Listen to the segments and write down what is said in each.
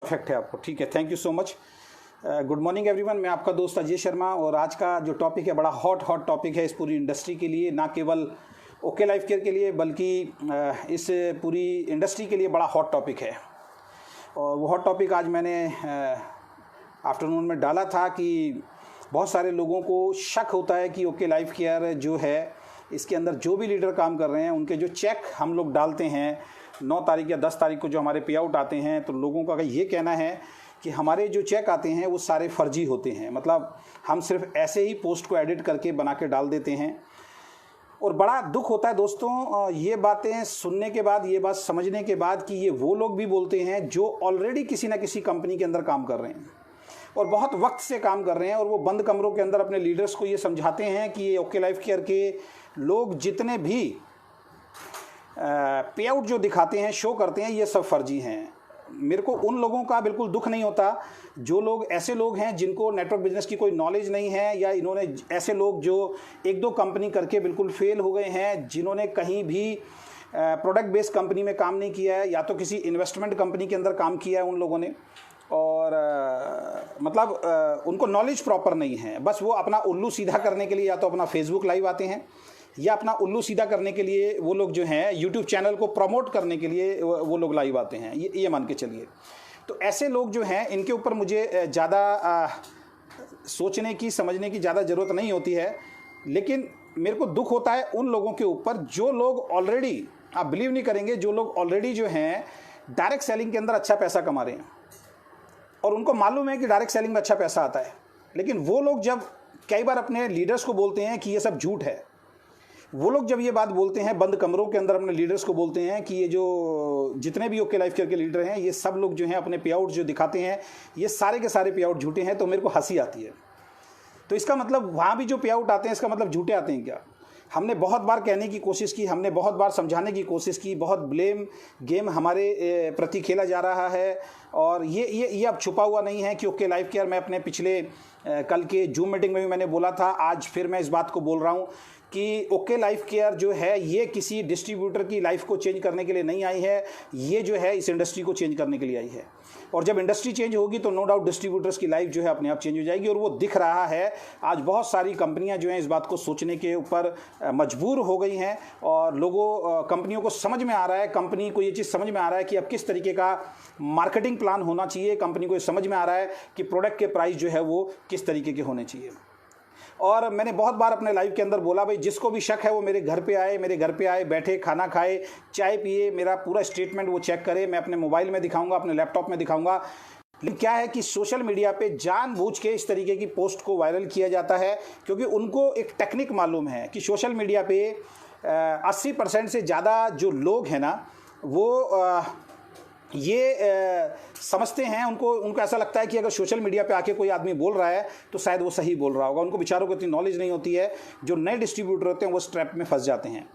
Perfect है आपको, ठीक है, thank you so much. Good morning everyone, मैं आपका दोस्त अजय शर्मा और आज का जो टॉपिक है बड़ा हॉट टॉपिक है इस पूरी इंडस्ट्री के लिए, ना केवल ओके लाइफ केयर के लिए बल्कि इस पूरी इंडस्ट्री के लिए बड़ा हॉट टॉपिक है। और वो हॉट टॉपिक आज मैंने आफ्टरनून में डाला था कि बहुत सारे लोगों को शक होता है कि ओके लाइफ केयर जो है इसके अंदर जो भी लीडर काम कर रहे हैं उनके जो चेक हम लोग डालते हैं 9 तारीख या 10 तारीख को जो हमारे पे आउट आते हैं, तो लोगों का ये कहना है कि हमारे जो चेक आते हैं वो सारे फर्जी होते हैं, मतलब हम सिर्फ ऐसे ही पोस्ट को एडिट करके बना के डाल देते हैं। और बड़ा दुख होता है दोस्तों ये बातें सुनने के बाद, ये बात समझने के बाद कि ये वो लोग भी बोलते हैं जो ऑलरेडी किसी ना किसी कंपनी के अंदर काम कर रहे हैं और बहुत वक्त से काम कर रहे हैं, और वो बंद कमरों के अंदर अपने लीडर्स को ये समझाते हैं कि ये ओके लाइफ केयर के लोग जितने भी पे आउट जो दिखाते हैं, शो करते हैं, ये सब फर्जी हैं। मेरे को उन लोगों का बिल्कुल दुख नहीं होता जो लोग ऐसे लोग हैं जिनको नेटवर्क बिजनेस की कोई नॉलेज नहीं है, या इन्होंने ऐसे लोग जो 1-2 कंपनी करके बिल्कुल फेल हो गए हैं, जिन्होंने कहीं भी प्रोडक्ट बेस्ड कंपनी में काम नहीं किया है या तो किसी इन्वेस्टमेंट कंपनी के अंदर काम किया है उन लोगों ने, और मतलब उनको नॉलेज प्रॉपर नहीं है। बस वो अपना उल्लू सीधा करने के लिए या तो अपना फेसबुक लाइव आते हैं या अपना उल्लू सीधा करने के लिए वो लोग जो हैं यूट्यूब चैनल को प्रमोट करने के लिए वो लोग लाइव आते हैं, ये मान के चलिए। तो ऐसे लोग जो हैं इनके ऊपर मुझे ज़्यादा सोचने की, समझने की ज़्यादा ज़रूरत नहीं होती है, लेकिन मेरे को दुख होता है उन लोगों के ऊपर जो लोग ऑलरेडी, आप बिलीव नहीं करेंगे, जो लोग ऑलरेडी जो हैं डायरेक्ट सेलिंग के अंदर अच्छा पैसा कमा रहे हैं और उनको मालूम है कि डायरेक्ट सेलिंग में अच्छा पैसा आता है, लेकिन वो लोग जब कई बार अपने लीडर्स को बोलते हैं कि ये सब झूठ है, वो लोग जब ये बात बोलते हैं बंद कमरों के अंदर अपने लीडर्स को बोलते हैं कि ये जो जितने भी ओके लाइफ केयर के लीडर हैं ये सब लोग जो हैं अपने पे आउट जो दिखाते हैं ये सारे के सारे पे आउट झूठे हैं, तो मेरे को हंसी आती है। तो इसका मतलब वहाँ भी जो पे आउट आते हैं इसका मतलब झूठे आते हैं क्या? हमने बहुत बार कहने की कोशिश की, हमने बहुत बार समझाने की कोशिश की, बहुत ब्लेम गेम हमारे प्रति खेला जा रहा है, और ये अब छुपा हुआ नहीं है कि ओके लाइफ केयर, मैं अपने पिछले कल के जूम मीटिंग में भी मैंने बोला था, आज फिर मैं इस बात को बोल रहा हूँ कि ओके लाइफ केयर जो है ये किसी डिस्ट्रीब्यूटर की लाइफ को चेंज करने के लिए नहीं आई है, ये जो है इस इंडस्ट्री को चेंज करने के लिए आई है। और जब इंडस्ट्री चेंज होगी तो नो डाउट डिस्ट्रीब्यूटर्स की लाइफ जो है अपने आप चेंज हो जाएगी, और वो दिख रहा है। आज बहुत सारी कंपनियां जो हैं इस बात को सोचने के ऊपर मजबूर हो गई हैं, और लोगों कंपनियों को समझ में आ रहा है, कंपनी को ये चीज़ समझ में आ रहा है कि अब किस तरीके का मार्केटिंग प्लान होना चाहिए, कंपनी को ये समझ में आ रहा है कि प्रोडक्ट के प्राइस जो है वो किस तरीके के होने चाहिए। और मैंने बहुत बार अपने लाइव के अंदर बोला, भाई जिसको भी शक है वो मेरे घर पे आए, बैठे, खाना खाए, चाय पिए, मेरा पूरा स्टेटमेंट वो चेक करे, मैं अपने मोबाइल में दिखाऊंगा, अपने लैपटॉप में दिखाऊंगा। लेकिन क्या है कि सोशल मीडिया पे जानबूझ के इस तरीके की पोस्ट को वायरल किया जाता है, क्योंकि उनको एक टेक्निक मालूम है कि सोशल मीडिया पे 80% से ज़्यादा जो लोग हैं ना वो ये समझते हैं, उनको ऐसा लगता है कि अगर सोशल मीडिया पे आके कोई आदमी बोल रहा है तो शायद वो सही बोल रहा होगा। उनको बेचारों को इतनी नॉलेज नहीं होती है, जो नए डिस्ट्रीब्यूटर होते हैं वो स्ट्रैप में फंस जाते हैं।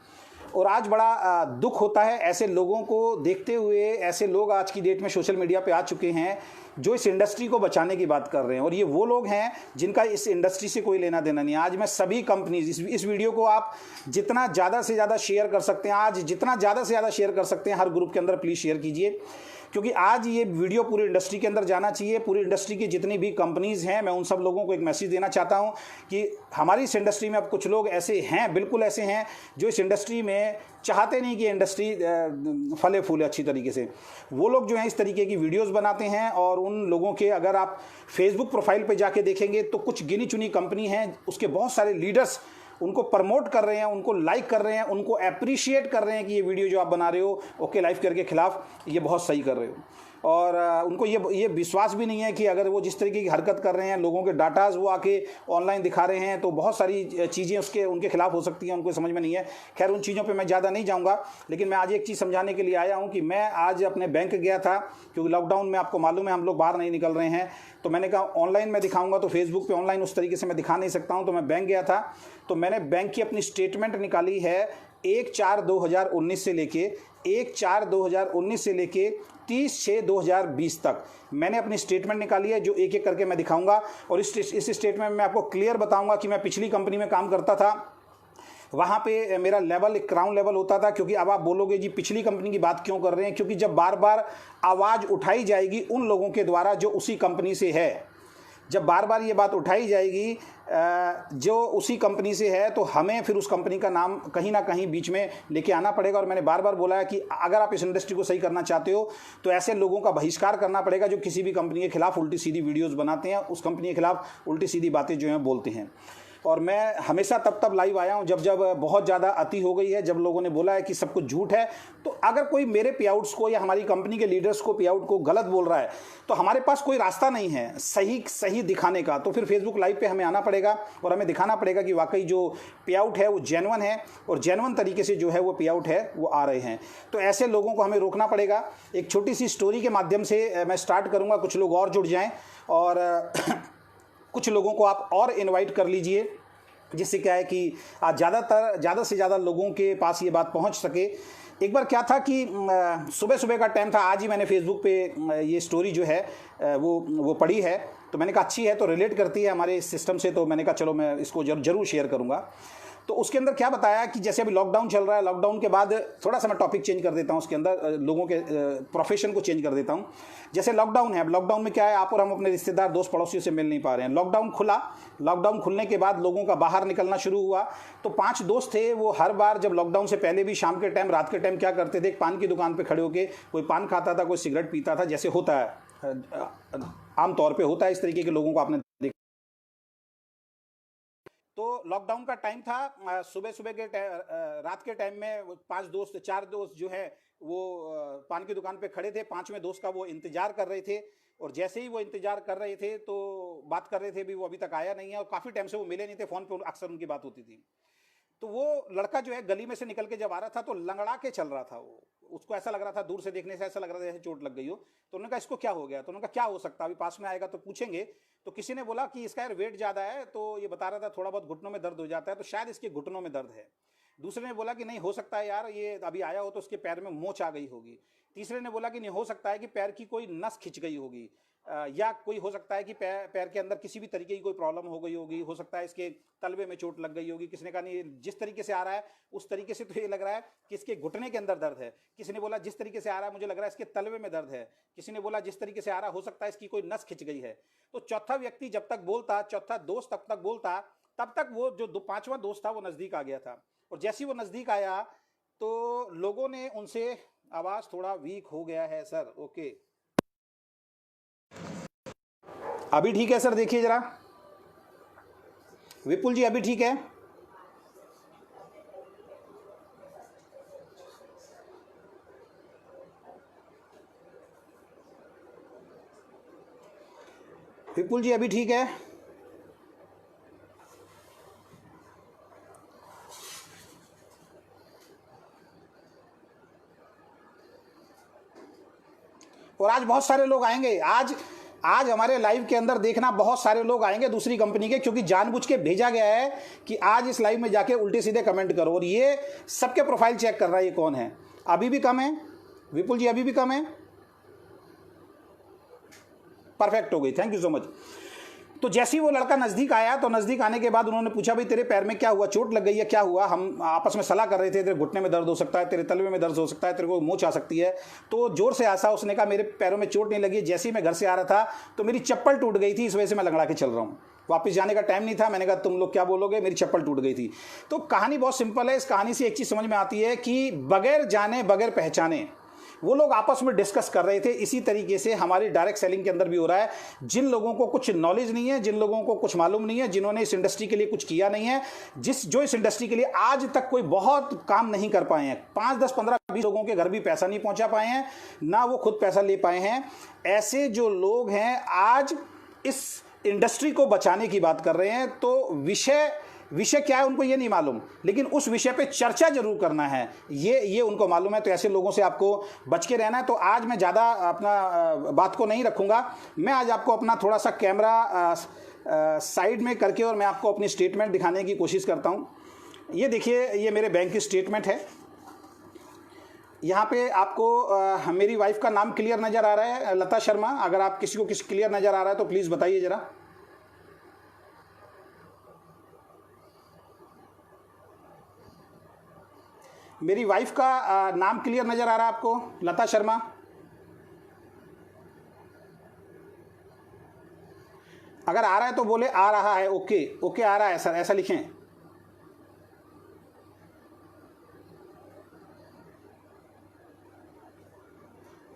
और आज बड़ा दुख होता है ऐसे लोगों को देखते हुए, ऐसे लोग आज की डेट में सोशल मीडिया पे आ चुके हैं जो इस इंडस्ट्री को बचाने की बात कर रहे हैं, और ये वो लोग हैं जिनका इस इंडस्ट्री से कोई लेना देना नहीं है। आज मैं सभी कंपनीज, इस वीडियो को आप जितना ज़्यादा से ज़्यादा शेयर कर सकते हैं, आज जितना ज़्यादा से ज़्यादा शेयर कर सकते हैं हर ग्रुप के अंदर प्लीज़ शेयर कीजिए, क्योंकि आज ये वीडियो पूरी इंडस्ट्री के अंदर जाना चाहिए। पूरी इंडस्ट्री की जितनी भी कंपनीज़ हैं, मैं उन सब लोगों को एक मैसेज देना चाहता हूं कि हमारी इस इंडस्ट्री में अब कुछ लोग ऐसे हैं, बिल्कुल ऐसे हैं, जो इस इंडस्ट्री में चाहते नहीं कि इंडस्ट्री फले फूले अच्छी तरीके से। वो लोग जो हैं इस तरीके की वीडियोस बनाते हैं, और उन लोगों के अगर आप फेसबुक प्रोफाइल पे जाके देखेंगे तो कुछ गिनी चुनी कंपनी हैं, उसके बहुत सारे लीडर्स उनको प्रमोट कर रहे हैं, उनको लाइक कर रहे हैं, उनको अप्रिशिएट कर रहे हैं कि ये वीडियो जो आप बना रहे हो ओके लाइफ केयर के खिलाफ, ये बहुत सही कर रहे हो। और उनको ये विश्वास भी नहीं है कि अगर वो जिस तरीके की हरकत कर रहे हैं, लोगों के डाटाज वो आके ऑनलाइन दिखा रहे हैं, तो बहुत सारी चीज़ें उनके खिलाफ हो सकती हैं, उनको समझ में नहीं है। खैर उन चीज़ों पे मैं ज़्यादा नहीं जाऊँगा, लेकिन मैं आज एक चीज़ समझाने के लिए आया हूँ कि मैं आज अपने बैंक गया था, क्योंकि लॉकडाउन में आपको मालूम है हम लोग बाहर नहीं निकल रहे हैं, तो मैंने कहा ऑनलाइन में दिखाऊंगा, तो फेसबुक पे ऑनलाइन उस तरीके से मैं दिखा नहीं सकता हूँ, तो मैं बैंक गया था। तो मैंने बैंक की अपनी स्टेटमेंट निकाली है 1/4/2019 से लेके 1/4/2019 से लेके 30/6/2020 तक मैंने अपनी स्टेटमेंट निकाली है, जो एक एक करके मैं दिखाऊंगा। और इस स्टेटमेंट में मैं आपको क्लियर बताऊंगा कि मैं पिछली कंपनी में काम करता था वहाँ पे मेरा लेवल एक क्राउन लेवल होता था। क्योंकि अब आप बोलोगे जी पिछली कंपनी की बात क्यों कर रहे हैं, क्योंकि जब बार बार आवाज़ उठाई जाएगी उन लोगों के द्वारा जो उसी कंपनी से है, जब बार बार ये बात उठाई जाएगी जो उसी कंपनी से है, तो हमें फिर उस कंपनी का नाम कहीं ना कहीं बीच में लेके आना पड़ेगा। और मैंने बार बार बोला है कि अगर आप इस इंडस्ट्री को सही करना चाहते हो तो ऐसे लोगों का बहिष्कार करना पड़ेगा जो किसी भी कंपनी के खिलाफ उल्टी सीधी वीडियोज़ बनाते हैं, उस कंपनी के खिलाफ उल्टी सीधी बातें जो हैं बोलते हैं। और मैं हमेशा तब लाइव आया हूं जब बहुत ज़्यादा अति हो गई है, जब लोगों ने बोला है कि सब कुछ झूठ है। तो अगर कोई मेरे पेआउट्स को या हमारी कंपनी के लीडर्स को पेआउट को गलत बोल रहा है तो हमारे पास कोई रास्ता नहीं है सही दिखाने का। तो फिर फेसबुक लाइव पे हमें आना पड़ेगा और हमें दिखाना पड़ेगा कि वाकई जो पेआउट है वो जेन्युइन है और जेन्युइन तरीके से जो है वो पेआउट है वो आ रहे हैं। तो ऐसे लोगों को हमें रोकना पड़ेगा। एक छोटी सी स्टोरी के माध्यम से मैं स्टार्ट करूँगा, कुछ लोग और जुड़ जाएँ और कुछ लोगों को आप और इन्वाइट कर लीजिए, जिससे क्या है कि आज ज़्यादा से ज़्यादा लोगों के पास ये बात पहुंच सके। एक बार क्या था कि सुबह का टाइम था, आज ही मैंने फेसबुक पे ये स्टोरी जो है वो पढ़ी है, तो मैंने कहा अच्छी है, तो रिलेट करती है हमारे सिस्टम से, तो मैंने कहा चलो मैं इसको जरूर शेयर करूँगा। तो उसके अंदर क्या बताया कि जैसे अभी लॉकडाउन चल रहा है, लॉकडाउन के बाद थोड़ा सा मैं टॉपिक चेंज कर देता हूँ, उसके अंदर लोगों के प्रोफेशन को चेंज कर देता हूँ। जैसे लॉकडाउन है, अब लॉकडाउन में क्या है, आप और हम अपने रिश्तेदार दोस्त पड़ोसियों से मिल नहीं पा रहे हैं। लॉकडाउन खुला, लॉकडाउन खुलने के बाद लोगों का बाहर निकलना शुरू हुआ। तो 5 दोस्त थे, वो हर बार जब लॉकडाउन से पहले भी शाम के टाइम रात के टाइम क्या करते थे, एक पान की दुकान पर खड़े होकर कोई पान खाता था, कोई सिगरेट पीता था, जैसे होता है आमतौर पर होता है इस तरीके के लोगों को आपने। तो लॉकडाउन का टाइम था, सुबह के रात के टाइम में 4 दोस्त जो है वो पान की दुकान पे खड़े थे। 5वें दोस्त का वो इंतजार कर रहे थे और जैसे ही वो इंतजार कर रहे थे तो बात कर रहे थे भी वो अभी तक आया नहीं है और काफ़ी टाइम से वो मिले नहीं थे, फ़ोन पे अक्सर उनकी बात होती थी। तो वो लड़का जो है गली में से निकल के जब आ रहा था तो लंगड़ा के चल रहा था वो, उसको ऐसा लग रहा था, दूर से देखने से ऐसा लग रहा था जैसे चोट लग गई हो। तो उन्होंने कहा इसको क्या हो गया, तो उन्होंने कहा क्या हो सकता है, अभी पास में आएगा तो पूछेंगे। तो किसी ने बोला कि इसका यार वेट ज़्यादा है, तो ये बता रहा था थोड़ा बहुत घुटनों में दर्द हो जाता है, तो शायद इसके घुटनों में दर्द है। दूसरे ने बोला कि नहीं हो सकता है यार ये अभी आया हो तो उसके पैर में मोच आ गई होगी। तीसरे ने बोला कि नहीं हो सकता है कि पैर की कोई नस खिंच गई होगी, या कोई हो सकता है कि पैर के अंदर किसी भी तरीके की कोई प्रॉब्लम हो गई होगी, हो सकता है इसके तलवे में चोट लग गई होगी। किसी ने कहा नहीं जिस तरीके से आ रहा है उस तरीके से तो ये लग रहा है कि इसके घुटने के अंदर दर्द है। किसी ने बोला जिस तरीके से आ रहा है मुझे लग रहा है इसके तलवे में दर्द है। किसी ने बोला जिस तरीके से आ रहा है हो सकता है इसकी कोई नस खिंच गई है। तो चौथा व्यक्ति जब तक बोलता, चौथा दोस्त तब तक बोलता, तब तक वो जो 5वां दोस्त था वो नज़दीक आ गया था। और जैसे ही वो नज़दीक आया तो लोगों ने उनसे, आवाज़ थोड़ा वीक हो गया है सर, ओके अभी ठीक है सर, देखिए जरा विपुल जी अभी ठीक है। विपुल जी अभी ठीक है। और आज बहुत सारे लोग आएंगे, आज हमारे लाइव के अंदर देखना बहुत सारे लोग आएंगे दूसरी कंपनी के, क्योंकि जानबूझ के भेजा गया है कि आज इस लाइव में जाके उल्टे सीधे कमेंट करो। और ये सबके प्रोफाइल चेक कर रहा है ये कौन है। अभी भी कम है विपुल जी, अभी भी कम है, परफेक्ट हो गई, थैंक यू सो मच। तो जैसे ही वो लड़का नज़दीक आया तो नज़दीक आने के बाद उन्होंने पूछा भाई तेरे पैर में क्या हुआ, चोट लग गई है, क्या हुआ। हम आपस में सलाह कर रहे थे, तेरे घुटने में दर्द हो सकता है, तेरे तलवे में दर्द हो सकता है, तेरे को मोच आ सकती है। तो जोर से हंसा, उसने कहा मेरे पैरों में चोट नहीं लगी, जैसे ही मैं घर से आ रहा था तो मेरी चप्पल टूट गई थी, इस वजह से मैं लंगड़ा के चल रहा हूँ, वापस जाने का टाइम नहीं था। मैंने कहा तुम लोग क्या बोलोगे, मेरी चप्पल टूट गई थी। तो कहानी बहुत सिंपल है। इस कहानी से एक चीज़ समझ में आती है कि बगैर जाने बगैर पहचाने वो लोग आपस में डिस्कस कर रहे थे। इसी तरीके से हमारी डायरेक्ट सेलिंग के अंदर भी हो रहा है। जिन लोगों को कुछ नॉलेज नहीं है, जिन लोगों को कुछ मालूम नहीं है, जिन्होंने इस इंडस्ट्री के लिए कुछ किया नहीं है, जो इस इंडस्ट्री के लिए आज तक कोई बहुत काम नहीं कर पाए हैं, 5, 10, 15, 20 लोगों के घर भी पैसा नहीं पहुंचा पाए हैं, ना वो खुद पैसा ले पाए हैं, ऐसे जो लोग हैं आज इस इंडस्ट्री को बचाने की बात कर रहे हैं। तो विषय क्या है उनको ये नहीं मालूम, लेकिन उस विषय पे चर्चा जरूर करना है, ये उनको मालूम है। तो ऐसे लोगों से आपको बच के रहना है। तो आज मैं ज़्यादा अपना बात को नहीं रखूँगा। मैं आज आपको अपना थोड़ा सा कैमरा साइड में करके और मैं आपको अपनी स्टेटमेंट दिखाने की कोशिश करता हूँ। ये देखिए, ये मेरे बैंक की स्टेटमेंट है। यहाँ पे आपको मेरी वाइफ का नाम क्लियर नज़र आ रहा है, लता शर्मा। अगर आप किसी को क्लियर नज़र आ रहा है तो प्लीज़ बताइए ज़रा। मेरी वाइफ का नाम क्लियर नज़र आ रहा है आपको? लता शर्मा। अगर आ रहा है तो बोले आ रहा है। ओके ओके, आ रहा है सर, ऐसा लिखें।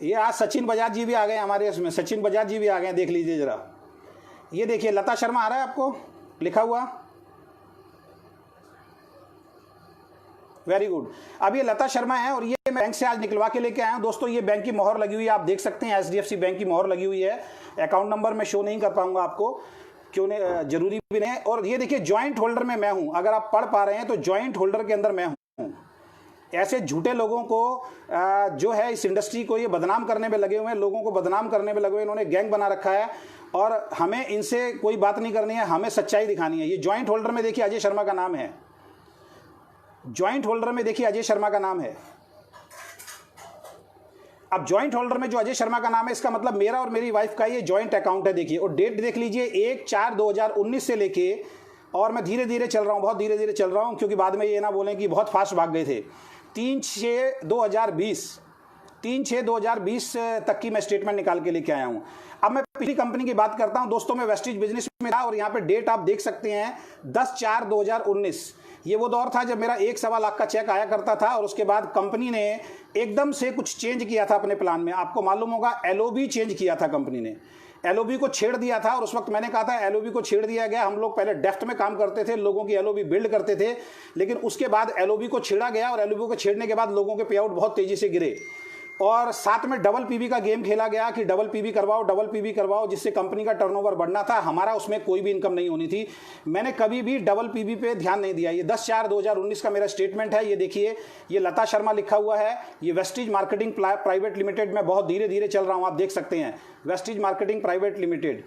ये आज सचिन बजाज जी भी आ गए हमारे इसमें, सचिन बजाज जी भी आ गए, देख लीजिए ज़रा। ये देखिए लता शर्मा आ रहा है आपको लिखा हुआ? Very good. अब ये लता शर्मा है और ये मैं बैंक से आज निकलवा के लेके आया हूँ दोस्तों। ये बैंक की मोहर लगी हुई है, आप देख सकते हैं HDFC बैंक की मोहर लगी हुई है। अकाउंट नंबर मैं शो नहीं कर पाऊंगा आपको, क्यों नहीं, जरूरी भी नहीं है। और ये देखिए ज्वाइंट होल्डर में मैं हूं, अगर आप पढ़ पा रहे हैं तो ज्वाइंट होल्डर के अंदर मैं हूं। ऐसे झूठे लोगों को जो है इस इंडस्ट्री को ये बदनाम करने में लगे हुए हैं, लोगों को बदनाम करने में लगे हुए, इन्होंने गैंग बना रखा है और हमें इनसे कोई बात नहीं करनी है, हमें सच्चाई दिखानी है। ये ज्वाइंट होल्डर में देखिए अजय शर्मा का नाम है, ज्वाइंट होल्डर में देखिए अजय शर्मा का नाम है। अब ज्वाइंट होल्डर में जो अजय शर्मा का नाम है, इसका मतलब मेरा और मेरी वाइफ का ये ज्वाइंट अकाउंट है। देखिए और डेट देख लीजिए 1/4/2019 से लेके, और मैं धीरे धीरे चल रहा हूँ, बहुत धीरे धीरे चल रहा हूँ, क्योंकि बाद में ये ना बोलें कि बहुत फास्ट भाग गए थे। 3/6/2020 तक की मैं स्टेटमेंट निकाल के लेके आया हूँ। अब मैं पिछली कंपनी की बात करता हूँ दोस्तों, मैं वेस्टिज बिजनेस में था और यहाँ पे डेट आप देख सकते हैं 10/4/2019। ये वो दौर था जब मेरा 1.25 लाख का चेक आया करता था और उसके बाद कंपनी ने एकदम से कुछ चेंज किया था अपने प्लान में। आपको मालूम होगा LOB चेंज किया था कंपनी ने, LOB को छेड़ दिया था। और उस वक्त मैंने कहा था LOB को छेड़ दिया गया। हम लोग पहले डेफ्ट में काम करते थे, लोगों की LOB बिल्ड करते थे, लेकिन उसके बाद LOB को छेड़ा गया और LOB को छेड़ने के बाद लोगों के पे आउट बहुत तेजी से गिरे। और साथ में डबल PB का गेम खेला गया कि डबल PB करवाओ, जिससे कंपनी का टर्नओवर बढ़ना था। हमारा उसमें कोई भी इनकम नहीं होनी थी। मैंने कभी भी डबल PB पे ध्यान नहीं दिया। ये 10/4/2019 का मेरा स्टेटमेंट है। ये देखिए, ये लता शर्मा लिखा हुआ है। ये वेस्टिज मार्केटिंग प्राइवेट लिमिटेड में बहुत धीरे धीरे चल रहा हूँ, आप देख सकते हैं, वेस्टिज मार्केटिंग प्राइवेट लिमिटेड।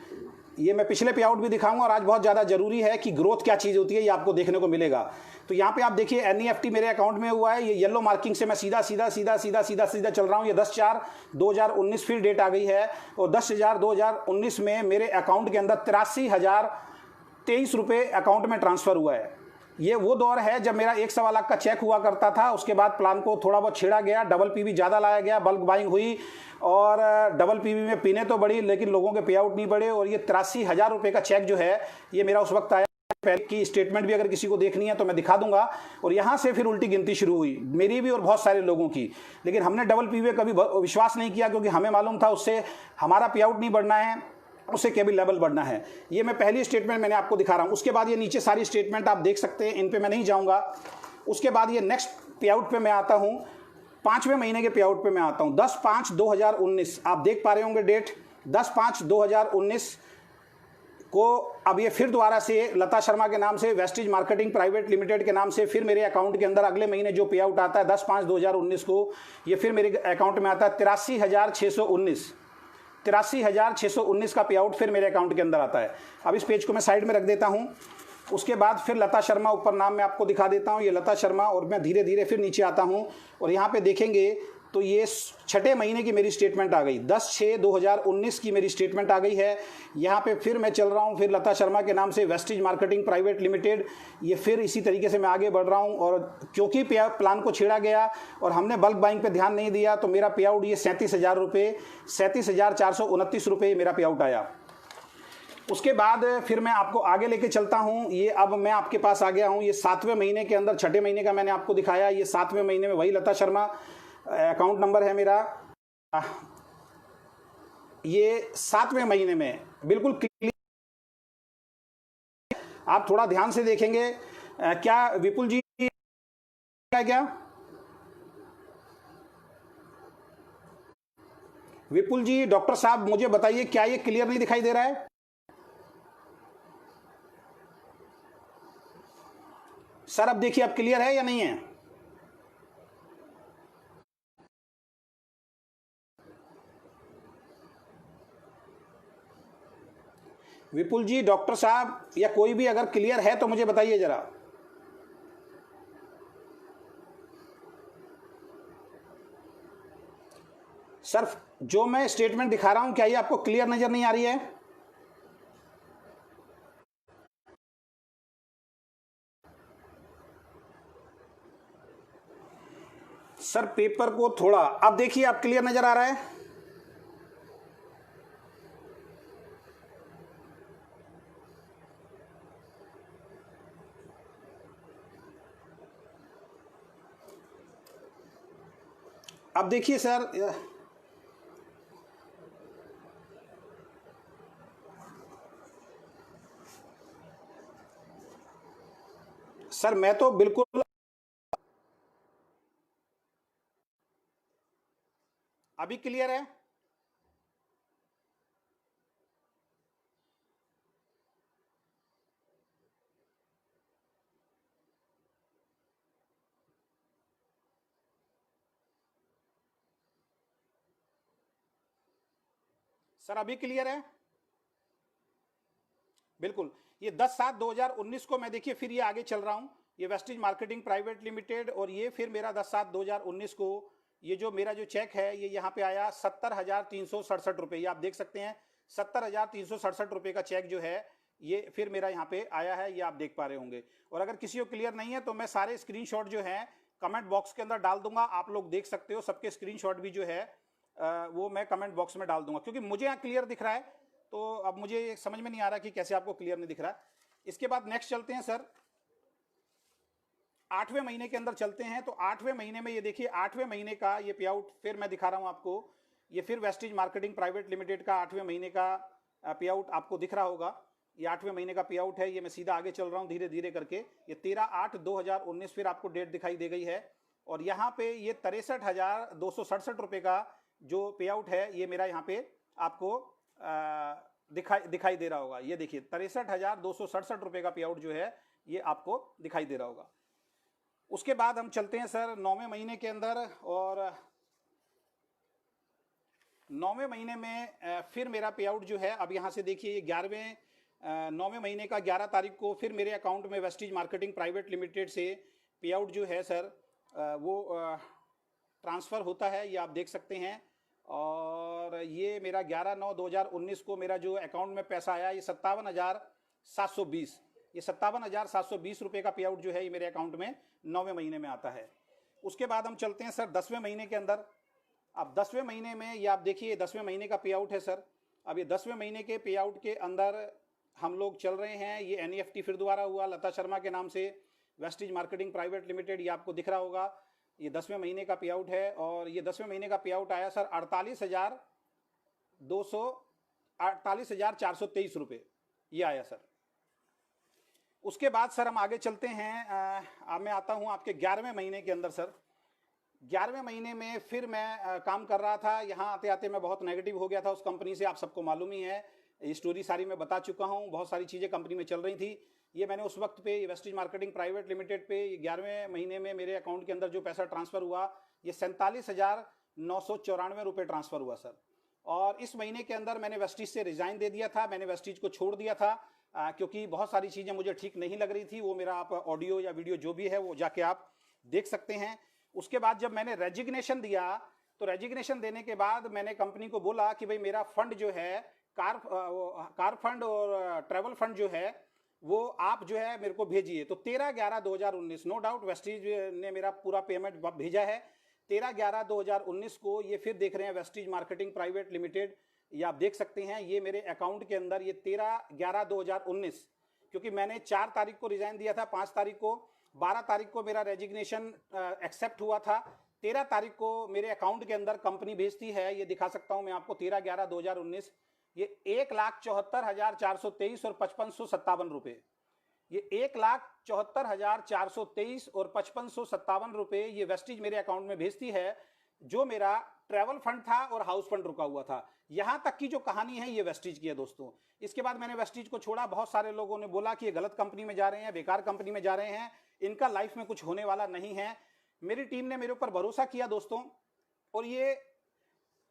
ये मैं पिछले पे आउट भी दिखाऊंगा और आज बहुत ज़्यादा जरूरी है कि ग्रोथ क्या चीज़ होती है, ये आपको देखने को मिलेगा। तो यहाँ पे आप देखिए NEFT मेरे अकाउंट में हुआ है। ये येलो मार्किंग से मैं सीधा चल रहा हूँ। ये 10/4/2019 फिर डेट आ गई है और 10/4/2019 में मेरे अकाउंट के अंदर 83,023 रुपये अकाउंट में ट्रांसफ़र हुआ है। ये वो दौर है जब मेरा 1.25 लाख का चेक हुआ करता था। उसके बाद प्लान को थोड़ा बहुत छेड़ा गया, डबल PB ज़्यादा लाया गया, बल्क बाइंग हुई और डबल PB में पीने तो बढ़ी लेकिन लोगों के पे आउट नहीं बढ़े। और ये 83,000 रुपये का चेक जो है ये मेरा उस वक्त आया। पहले की स्टेटमेंट भी अगर किसी को देखनी है तो मैं दिखा दूंगा। और यहाँ से फिर उल्टी गिनती शुरू हुई, मेरी भी और बहुत सारे लोगों की। लेकिन हमने डबल PB कभी विश्वास नहीं किया, क्योंकि हमें मालूम था उससे हमारा पे आउट नहीं बढ़ना है, उससे केवल लेवल बढ़ना है। ये मैं पहली स्टेटमेंट मैंने आपको दिखा रहा हूँ। उसके बाद ये नीचे सारी स्टेटमेंट आप देख सकते हैं, इन पे मैं नहीं जाऊँगा। उसके बाद ये नेक्स्ट पे आउट पे मैं आता हूँ, 5वें महीने के पे आउट पे मैं आता हूँ। 10/5/2019 आप देख पा रहे होंगे डेट, 10/5/2019 को अब ये फिर दोबारा से लता शर्मा के नाम से वेस्टिज मार्केटिंग प्राइवेट लिमिटेड के नाम से फिर मेरे अकाउंट के अंदर अगले महीने जो पे आउट आता है 10/5/2019 को, ये फिर मेरे अकाउंट में आता है 83,619 का पे आउट फिर मेरे अकाउंट के अंदर आता है। अब इस पेज को मैं साइड में रख देता हूँ। उसके बाद फिर लता शर्मा ऊपर नाम मैं आपको दिखा देता हूँ, ये लता शर्मा। और मैं धीरे धीरे फिर नीचे आता हूँ और यहाँ पे देखेंगे तो ये 6ठे महीने की मेरी स्टेटमेंट आ गई, 10/6/2019 की मेरी स्टेटमेंट आ गई है। यहाँ पे फिर मैं चल रहा हूँ, फिर लता शर्मा के नाम से वेस्टिज मार्केटिंग प्राइवेट लिमिटेड, ये फिर इसी तरीके से मैं आगे बढ़ रहा हूँ। और क्योंकि प्लान को छेड़ा गया और हमने बल्क बाइंग पे ध्यान नहीं दिया तो मेरा पे आउट ये 37,000 रुपये, 37,429 रुपये मेरा पे आउट आया। उसके बाद फिर मैं आपको आगे लेके चलता हूँ। ये अब मैं आपके पास आ गया हूँ, ये 7वें महीने के अंदर, 6ठे महीने का मैंने आपको दिखाया। ये 7वें महीने में वही लता शर्मा अकाउंट नंबर है मेरा। ये 7वें महीने में बिल्कुल क्लियर, आप थोड़ा ध्यान से देखेंगे। क्या विपुल जी क्या विपुल जी, डॉक्टर साहब मुझे बताइए, क्या ये क्लियर नहीं दिखाई दे रहा है? सर अब देखिए, अब क्लियर है या नहीं है? विपुल जी, डॉक्टर साहब या कोई भी अगर क्लियर है तो मुझे बताइए जरा। सर जो मैं स्टेटमेंट दिखा रहा हूं, क्या ये आपको क्लियर नजर नहीं आ रही है? सर पेपर को थोड़ा अब देखिए, आप क्लियर नजर आ रहा है? अब देखिए सर, सर मैं तो बिल्कुल, अभी क्लियर है? सर अभी क्लियर है? बिल्कुल। ये 10/7/2019 को मैं देखिए फिर ये आगे चल रहा हूं, ये वेस्टिज मार्केटिंग प्राइवेट लिमिटेड, और ये फिर मेरा 10/7/2019 को ये जो मेरा जो चेक है ये यहाँ पे आया 70,367 रुपये। ये आप देख सकते हैं 70,367 रुपये का चेक जो है ये फिर मेरा यहाँ पे आया है, ये आप देख पा रहे होंगे। और अगर किसी को क्लियर नहीं है तो मैं सारे स्क्रीनशॉट जो है कमेंट बॉक्स के अंदर डाल दूंगा, आप लोग देख सकते हो। सबके स्क्रीनशॉट भी जो है वो मैं कमेंट बॉक्स में डाल दूंगा, क्योंकि मुझे यहाँ क्लियर दिख रहा है, तो अब मुझे समझ में नहीं आ रहा कि कैसे आपको क्लियर नहीं दिख रहा। इसके बाद नेक्स्ट चलते हैं सर, 8वें महीने के अंदर चलते हैं। तो 8वें महीने में ये देखिए 8वें महीने का ये पे आउट फिर मैं दिखा रहा हूं आपको। ये फिर वेस्टिज मार्केटिंग प्राइवेट लिमिटेड का 8वें महीने का पे आउट आपको दिख रहा होगा। ये 8वें महीने का पे आउट है। ये मैं सीधा आगे चल रहा हूं धीरे धीरे करके। ये 13/8/2019 फिर आपको डेट दिखाई दे गई है, और यहाँ पे ये 63,267 रुपये का जो पे आउट है ये मेरा यहाँ पे आपको दिखाई दे रहा होगा। ये देखिए 63,267 रुपये का पे आउट जो है ये आपको दिखाई दे रहा होगा। उसके बाद हम चलते हैं सर 9वें महीने के अंदर, और 9वें महीने में फिर मेरा पे आउट जो है, अब यहाँ से देखिए ये 9वें महीने का 11 तारीख को फिर मेरे अकाउंट में वेस्टिज मार्केटिंग प्राइवेट लिमिटेड से पे आउट जो है सर वो ट्रांसफ़र होता है, ये आप देख सकते हैं। और ये मेरा 11/9/2019 को मेरा जो अकाउंट में पैसा आया ये 57,720, ये 57,720 रुपये का पे आउट जो है ये मेरे अकाउंट में 9वें महीने में आता है। उसके बाद हम चलते हैं सर 10वें महीने के अंदर। अब 10वें महीने में ये आप देखिए 10वें महीने का पे आउट है सर। अब ये 10वें महीने के पे आउट के अंदर हम लोग चल रहे हैं, ये NEFT फिर दोबारा हुआ लता शर्मा के नाम से, वेस्टिज मार्केटिंग प्राइवेट लिमिटेड, ये आपको दिख रहा होगा। ये 10वें महीने का पे आउट है, और ये 10वें महीने का पे आउट आया सर 48,423 रुपये, ये आया सर। उसके बाद सर हम आगे चलते हैं, अब मैं आता हूं आपके 11वें महीने के अंदर सर। 11वें महीने में फिर मैं काम कर रहा था। यहाँ आते आते मैं बहुत नेगेटिव हो गया था उस कंपनी से, आप सबको मालूम ही है, ये स्टोरी सारी मैं बता चुका हूँ। बहुत सारी चीज़ें कंपनी में चल रही थी। ये मैंने उस वक्त पे वेस्टिज मार्केटिंग प्राइवेट लिमिटेड पे 11वें महीने में मेरे अकाउंट के अंदर जो पैसा ट्रांसफ़र हुआ ये 47,994 रुपये ट्रांसफ़र हुआ सर। और इस महीने के अंदर मैंने वेस्टिज से रिज़ाइन दे दिया था, मैंने वेस्टिज को छोड़ दिया था, क्योंकि बहुत सारी चीज़ें मुझे ठीक नहीं लग रही थी। वो मेरा आप ऑडियो या वीडियो जो भी है वो जाके आप देख सकते हैं। उसके बाद जब मैंने रेजिग्नेशन दिया, तो रेजिग्नेशन देने के बाद मैंने कंपनी को बोला कि भाई मेरा फंड जो है कार फंड और ट्रैवल फंड जो है वो आप जो है मेरे को भेजिए। तो 13/11/2019 नो डाउट वेस्टिज ने मेरा पूरा पेमेंट भेजा है। 13/11/2019 को ये फिर देख रहे हैं वेस्टिज मार्केटिंग प्राइवेट लिमिटेड, ये आप देख सकते हैं ये मेरे अकाउंट के अंदर ये 13/11/2019, क्योंकि मैंने 4 तारीख को रिजाइन दिया था, 5 तारीख को, 12 तारीख को मेरा रेजिग्नेशन एक्सेप्ट हुआ था, 13 तारीख को मेरे अकाउंट के अंदर कंपनी भेजती है, ये दिखा सकता हूं मैं आपको 13/11/2019, ये 1,74,423 और 5557 रुपये, ये 1,74,423 और 5557 रुपये ये वेस्टिज मेरे अकाउंट में भेजती है, जो मेरा ट्रैवल फंड था और हाउस फंड रुका हुआ था। यहां तक की जो कहानी है ये वेस्टिज की है दोस्तों। इसके बाद मैंने वेस्टिज को छोड़ा। बहुत सारे लोगों ने बोला कि ये गलत कंपनी में जा रहे हैं, बेकार कंपनी में जा रहे हैं, इनका लाइफ में कुछ होने वाला नहीं है। मेरी टीम ने मेरे ऊपर भरोसा किया दोस्तों, और ये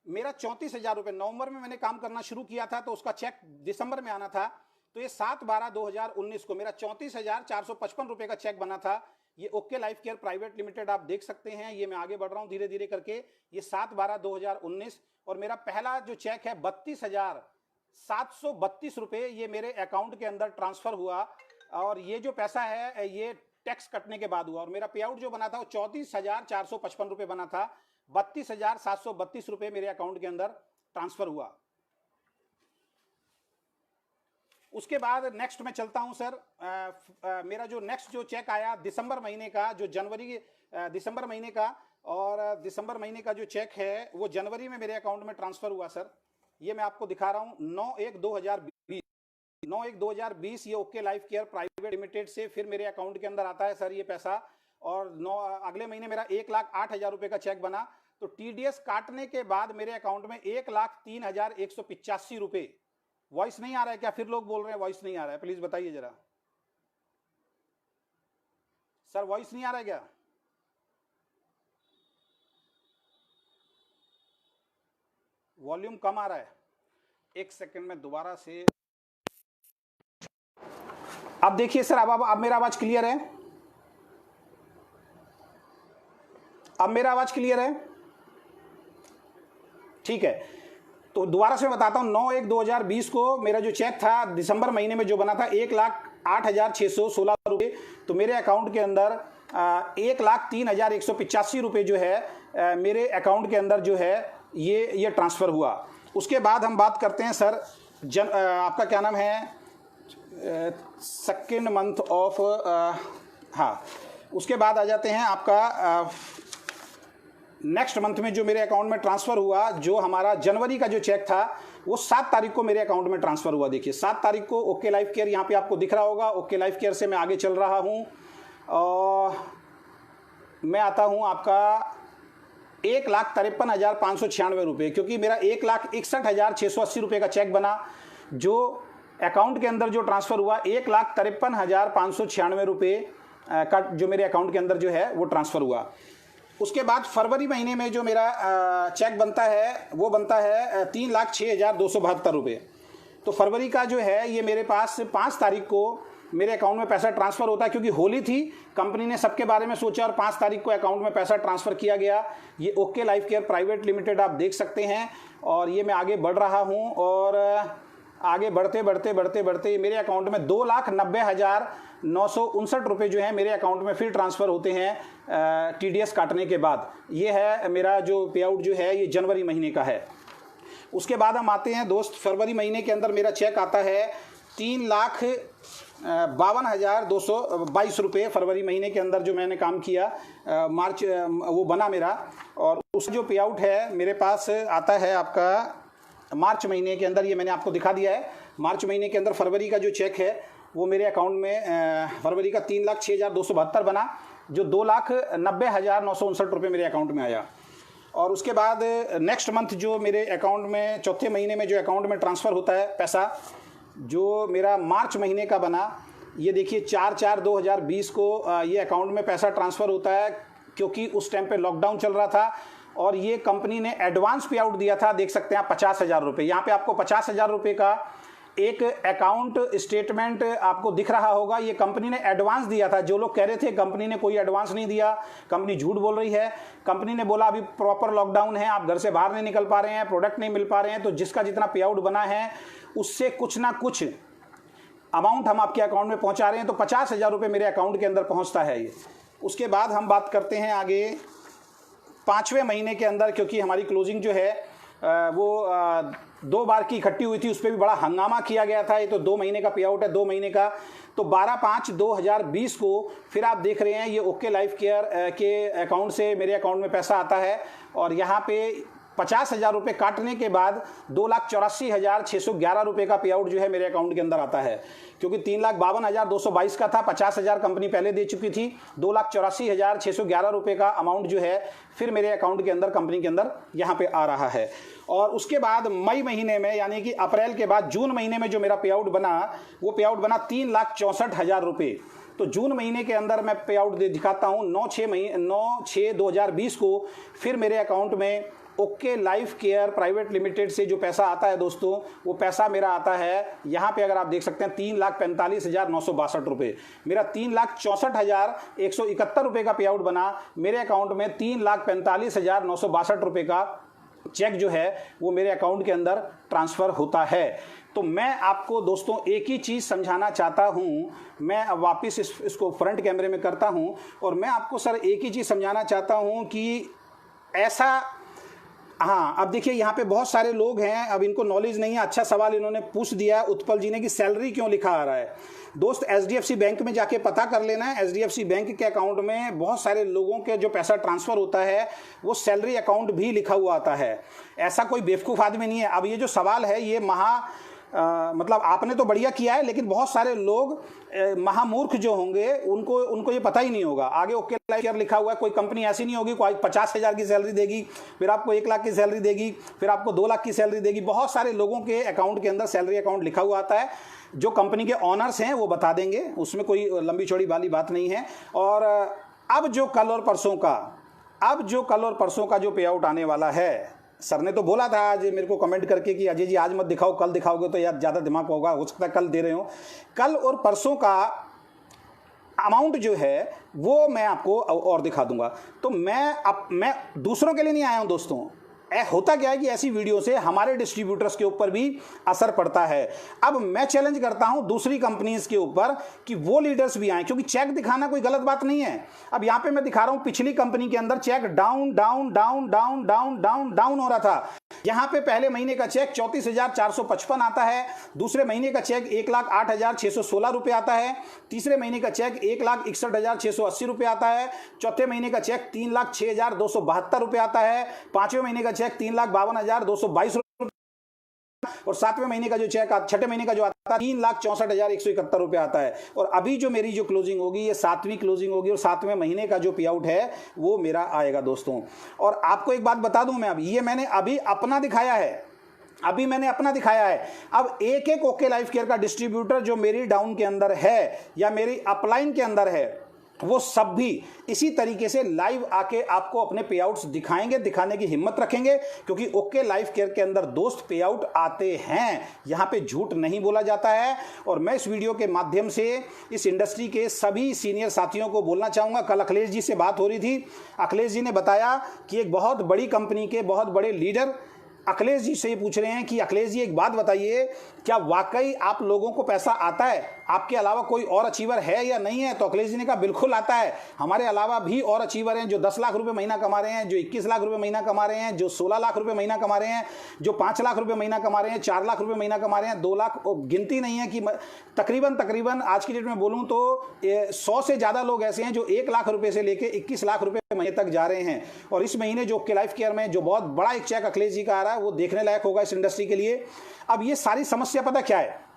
मेरा 34,000 रुपये, नवंबर में मैंने काम करना शुरू किया था तो उसका चेक दिसंबर में आना था, तो ये 7/12/2019 को मेरा 34,455 रुपये का चेक बना था। ये okay life care private limited आप देख सकते हैं, ये मैं आगे बढ़ रहा हूं धीरे धीरे करके। ये 7/12/2019, और मेरा पहला जो चेक है 32,732 रुपये ये मेरे अकाउंट के अंदर ट्रांसफर हुआ। और ये जो पैसा है ये टैक्स कटने के बाद हुआ और मेरा पे आउट जो बना था वो 34,455 रुपये बना था। 32,732 रुपये मेरे अकाउंट के अंदर ट्रांसफर हुआ। उसके बाद नेक्स्ट मैं चलता हूं सर। मेरा जो नेक्स्ट जो चेक आया दिसंबर महीने का, जो दिसंबर महीने का, और दिसंबर महीने का जो चेक है वो जनवरी में मेरे अकाउंट में ट्रांसफर हुआ सर। ये मैं आपको दिखा रहा हूं, 9/1/2020 ये okay life care private limited से फिर मेरे अकाउंट के अंदर आता है सर ये पैसा। और अगले महीने मेरा 1,08,000 रुपये का चेक बना। तो टीडीएस काटने के बाद मेरे अकाउंट में 1,03,185 रुपये। वॉइस नहीं आ रहा है क्या? फिर लोग बोल रहे हैं वॉइस नहीं आ रहा है, प्लीज बताइए जरा सर, वॉइस नहीं आ रहा है क्या? वॉल्यूम कम आ रहा है। एक सेकंड में दोबारा से। अब देखिए सर, अब मेरा आवाज क्लियर है? अब मेरा आवाज क्लियर है? ठीक है, तो दोबारा से बताता हूं। 9/1/2020 को मेरा जो चेक था दिसंबर महीने में जो बना था 1,08,616 रुपये, तो मेरे अकाउंट के अंदर 1,03,185 रुपये जो है मेरे अकाउंट के अंदर जो है ये ट्रांसफर हुआ। उसके बाद हम बात करते हैं सर आपका क्या नाम है, सेकेंड मंथ ऑफ, हाँ, उसके बाद आ जाते हैं आपका नेक्स्ट मंथ में जो मेरे अकाउंट में ट्रांसफर हुआ, जो हमारा जनवरी का जो चेक था वो 7 तारीख को मेरे अकाउंट में ट्रांसफर हुआ। देखिए 7 तारीख को ओके लाइफ केयर, यहाँ पे आपको दिख रहा होगा, ओके लाइफ केयर से मैं आगे चल रहा हूँ और मैं आता हूँ आपका 1,53,596 रुपये, क्योंकि मेरा 1,61,680 रुपये का चेक बना। जो अकाउंट के अंदर जो ट्रांसफर हुआ 1,53,596 रुपये का जो मेरे अकाउंट के अंदर जो है वो ट्रांसफर हुआ। उसके बाद फरवरी महीने में जो मेरा चेक बनता है वो बनता है 3,06,272 रुपये। तो फरवरी का जो है ये मेरे पास 5 तारीख को मेरे अकाउंट में पैसा ट्रांसफर होता है, क्योंकि होली थी, कंपनी ने सबके बारे में सोचा और 5 तारीख को अकाउंट में पैसा ट्रांसफर किया गया। ये okay life care private limited आप देख सकते हैं। और ये मैं आगे बढ़ रहा हूँ और आगे बढ़ते बढ़ते बढ़ते बढ़ते मेरे अकाउंट में 2,90,959 रुपये जो है मेरे अकाउंट में फिर ट्रांसफ़र होते हैं टीडीएस काटने के बाद। ये है मेरा जो पे आउट जो है ये जनवरी महीने का है। उसके बाद हम आते हैं दोस्त, फरवरी महीने के अंदर मेरा चेक आता है 3,52,222 रुपये। फरवरी महीने के अंदर जो मैंने काम किया मार्च वो बना मेरा, और उस जो पे आउट है मेरे पास आता है आपका मार्च महीने के अंदर। ये मैंने आपको दिखा दिया है। मार्च महीने के अंदर फरवरी का जो चेक है वो मेरे अकाउंट में फरवरी का 3,06,272 बना, जो 2,90,959 रुपये मेरे अकाउंट में आया। और उसके बाद नेक्स्ट मंथ जो मेरे अकाउंट में चौथे महीने में जो अकाउंट में ट्रांसफ़र होता है पैसा, जो मेरा मार्च महीने का बना, ये देखिए 4/4/2020 को ये अकाउंट में पैसा ट्रांसफ़र होता है, क्योंकि उस टाइम पे लॉकडाउन चल रहा था और ये कंपनी ने एडवांस पे आउट दिया था। देख सकते हैं आप 50,000 रुपये, यहाँ पे आपको 50,000 रुपये का एक अकाउंट स्टेटमेंट आपको दिख रहा होगा। ये कंपनी ने एडवांस दिया था। जो लोग कह रहे थे कंपनी ने कोई एडवांस नहीं दिया, कंपनी झूठ बोल रही है, कंपनी ने बोला अभी प्रॉपर लॉकडाउन है, आप घर से बाहर नहीं निकल पा रहे हैं, प्रोडक्ट नहीं मिल पा रहे हैं, तो जिसका जितना पे आउट बना है उससे कुछ ना कुछ अमाउंट हम आपके अकाउंट में पहुंचा रहे हैं। तो 50,000 रुपये मेरे अकाउंट के अंदर पहुंचता है ये। उसके बाद हम बात करते हैं आगे 5वें महीने के अंदर, क्योंकि हमारी क्लोजिंग जो है वो 2 बार की इकट्ठी हुई थी, उस पर भी बड़ा हंगामा किया गया था। ये तो 2 महीने का पे आउट है, 2 महीने का। तो 12/5/2020 को फिर आप देख रहे हैं ये ओके लाइफ केयर के अकाउंट से मेरे अकाउंट में पैसा आता है, और यहाँ पे 50,000 रुपये काटने के बाद 2,84,611 रुपये का पे आउट जो है मेरे अकाउंट के अंदर आता है, क्योंकि 3,52,222 का था, 50,000 कंपनी पहले दे चुकी थी। 2,84,611 रुपये का अमाउंट जो है फिर मेरे अकाउंट के अंदर कंपनी के अंदर यहाँ पे आ रहा है। और उसके बाद मई महीने में, यानी कि अप्रैल के बाद जून महीने में जो मेरा पे आउट बना, वो पे आउट बना 3,64,000 रुपये। तो जून महीने के अंदर मैं पे आउट दिखाता हूँ 9/6/2020 को फिर मेरे अकाउंट में okay life care private limited से जो पैसा आता है दोस्तों, वो पैसा मेरा आता है यहाँ पे, अगर आप देख सकते हैं 3,45,962 रुपये। मेरा 3,64,171 रुपये का पे आउट बना। मेरे अकाउंट में 3,45,962 रुपये का चेक जो है वो मेरे अकाउंट के अंदर ट्रांसफ़र होता है। तो मैं आपको दोस्तों एक ही चीज़ समझाना चाहता हूँ। मैं अब वापस इसको फ्रंट कैमरे में करता हूँ और मैं आपको सर एक ही चीज़ समझाना चाहता हूँ कि ऐसा, हाँ अब देखिए यहाँ पे बहुत सारे लोग हैं, अब इनको नॉलेज नहीं है। अच्छा सवाल इन्होंने पूछ दिया उत्पल जी ने कि सैलरी क्यों लिखा आ रहा है। दोस्त एचडीएफसी बैंक में जाके पता कर लेना है। एचडीएफसी बैंक के अकाउंट में बहुत सारे लोगों के जो पैसा ट्रांसफ़र होता है वो सैलरी अकाउंट भी लिखा हुआ आता है। ऐसा कोई बेवकूफ़ आदमी नहीं है। अब ये जो सवाल है ये मतलब आपने तो बढ़िया किया है, लेकिन बहुत सारे लोग महामूर्ख जो होंगे उनको ये पता ही नहीं होगा। आगे ओके लाइफ केयर लिखा हुआ है, कोई कंपनी ऐसी नहीं होगी कोई 50,000 की सैलरी देगी, फिर आपको 1 लाख की सैलरी देगी, फिर आपको 2 लाख की सैलरी देगी। बहुत सारे लोगों के अकाउंट के अंदर सैलरी अकाउंट लिखा हुआ आता है। जो कंपनी के ऑनर्स हैं वो बता देंगे, उसमें कोई लंबी चौड़ी वाली बात नहीं है। और अब जो कल और परसों का जो पे आउट आने वाला है, सर ने तो बोला था आज मेरे को कमेंट करके कि अजय जी आज मत दिखाओ, कल दिखाओगे तो यार ज़्यादा दिमाग होगा, हो सकता है कल दे रहे हो। कल और परसों का अमाउंट जो है वो मैं आपको और दिखा दूंगा। तो मैं दूसरों के लिए नहीं आया हूं दोस्तों। होता क्या है कि ऐसी वीडियो से हमारे डिस्ट्रीब्यूटर्स के ऊपर भी असर पड़ता है। अब मैं चैलेंज करता हूं दूसरी कंपनीज के ऊपर कि वो लीडर्स भी आए, क्योंकि चेक दिखाना कोई गलत बात नहीं है। अब यहां पे मैं दिखा रहा हूं पिछली कंपनी के अंदर check down down down down down down down हो रहा था। यहां पे पहले महीने का चेक 34,455 आता है, दूसरे महीने का चेक 1,08,616 रुपये आता है, तीसरे महीने का चेक 1,61,680 रुपये आता है, चौथे महीने का चेक 3,06,272 रुपये आता है, पांचवें महीने का चेक 3,52,222 रुपये और सातवें महीने का जो चेक छठे महीने का जो आता है 3,64,171 रुपये आता है। और अभी जो मेरी जो क्लोजिंग होगी ये 7वीं क्लोजिंग होगी और 7वें महीने का जो पे आउट है वो मेरा आएगा दोस्तों। और आपको एक बात बता दूं मैं, अब ये मैंने अभी अपना दिखाया है, अब एक एक ओके लाइफ केयर का डिस्ट्रीब्यूटर जो मेरी डाउन के अंदर है या मेरी अपलाइन के अंदर है वो सब भी इसी तरीके से लाइव आके आपको अपने पे आउट्स दिखाएंगे, दिखाने की हिम्मत रखेंगे, क्योंकि ओके लाइफ केयर के अंदर दोस्त पे आउट आते हैं। यहां पे झूठ नहीं बोला जाता है। और मैं इस वीडियो के माध्यम से इस इंडस्ट्री के सभी सीनियर साथियों को बोलना चाहूंगा। कल अखिलेश जी से बात हो रही थी, अखिलेश जी ने बताया कि एक बहुत बड़ी कंपनी के बहुत बड़े लीडर अखिलेश जी से पूछ रहे हैं कि अखिलेश जी एक बात बताइए, क्या वाकई आप लोगों को पैसा आता है? आपके अलावा कोई और अचीवर है या नहीं है? तो अखिलेश जी ने कहा बिल्कुल आता है, हमारे अलावा भी और अचीवर हैं जो 10 लाख रुपए महीना कमा रहे हैं, जो 21 लाख रुपए महीना कमा रहे हैं, जो 16 लाख रुपए महीना कमा रहे हैं, जो 5 लाख रुपए महीना कमा रहे हैं, 4 लाख रुपए महीना कमा रहे हैं, 2 लाख, गिनती नहीं है कि तकरीबन आज की डेट में बोलूं तो 100 से ज़्यादा लोग ऐसे हैं जो 1 लाख रुपए से लेकर 21 लाख रुपए महीने तक जा रहे हैं। और इस महीने जो ओके लाइफ केयर में जो बहुत बड़ा एक चेक अखिलेश जी का आ रहा है वो देखने लायक होगा इस इंडस्ट्री के लिए। अब ये सारी समस्या पता क्या है?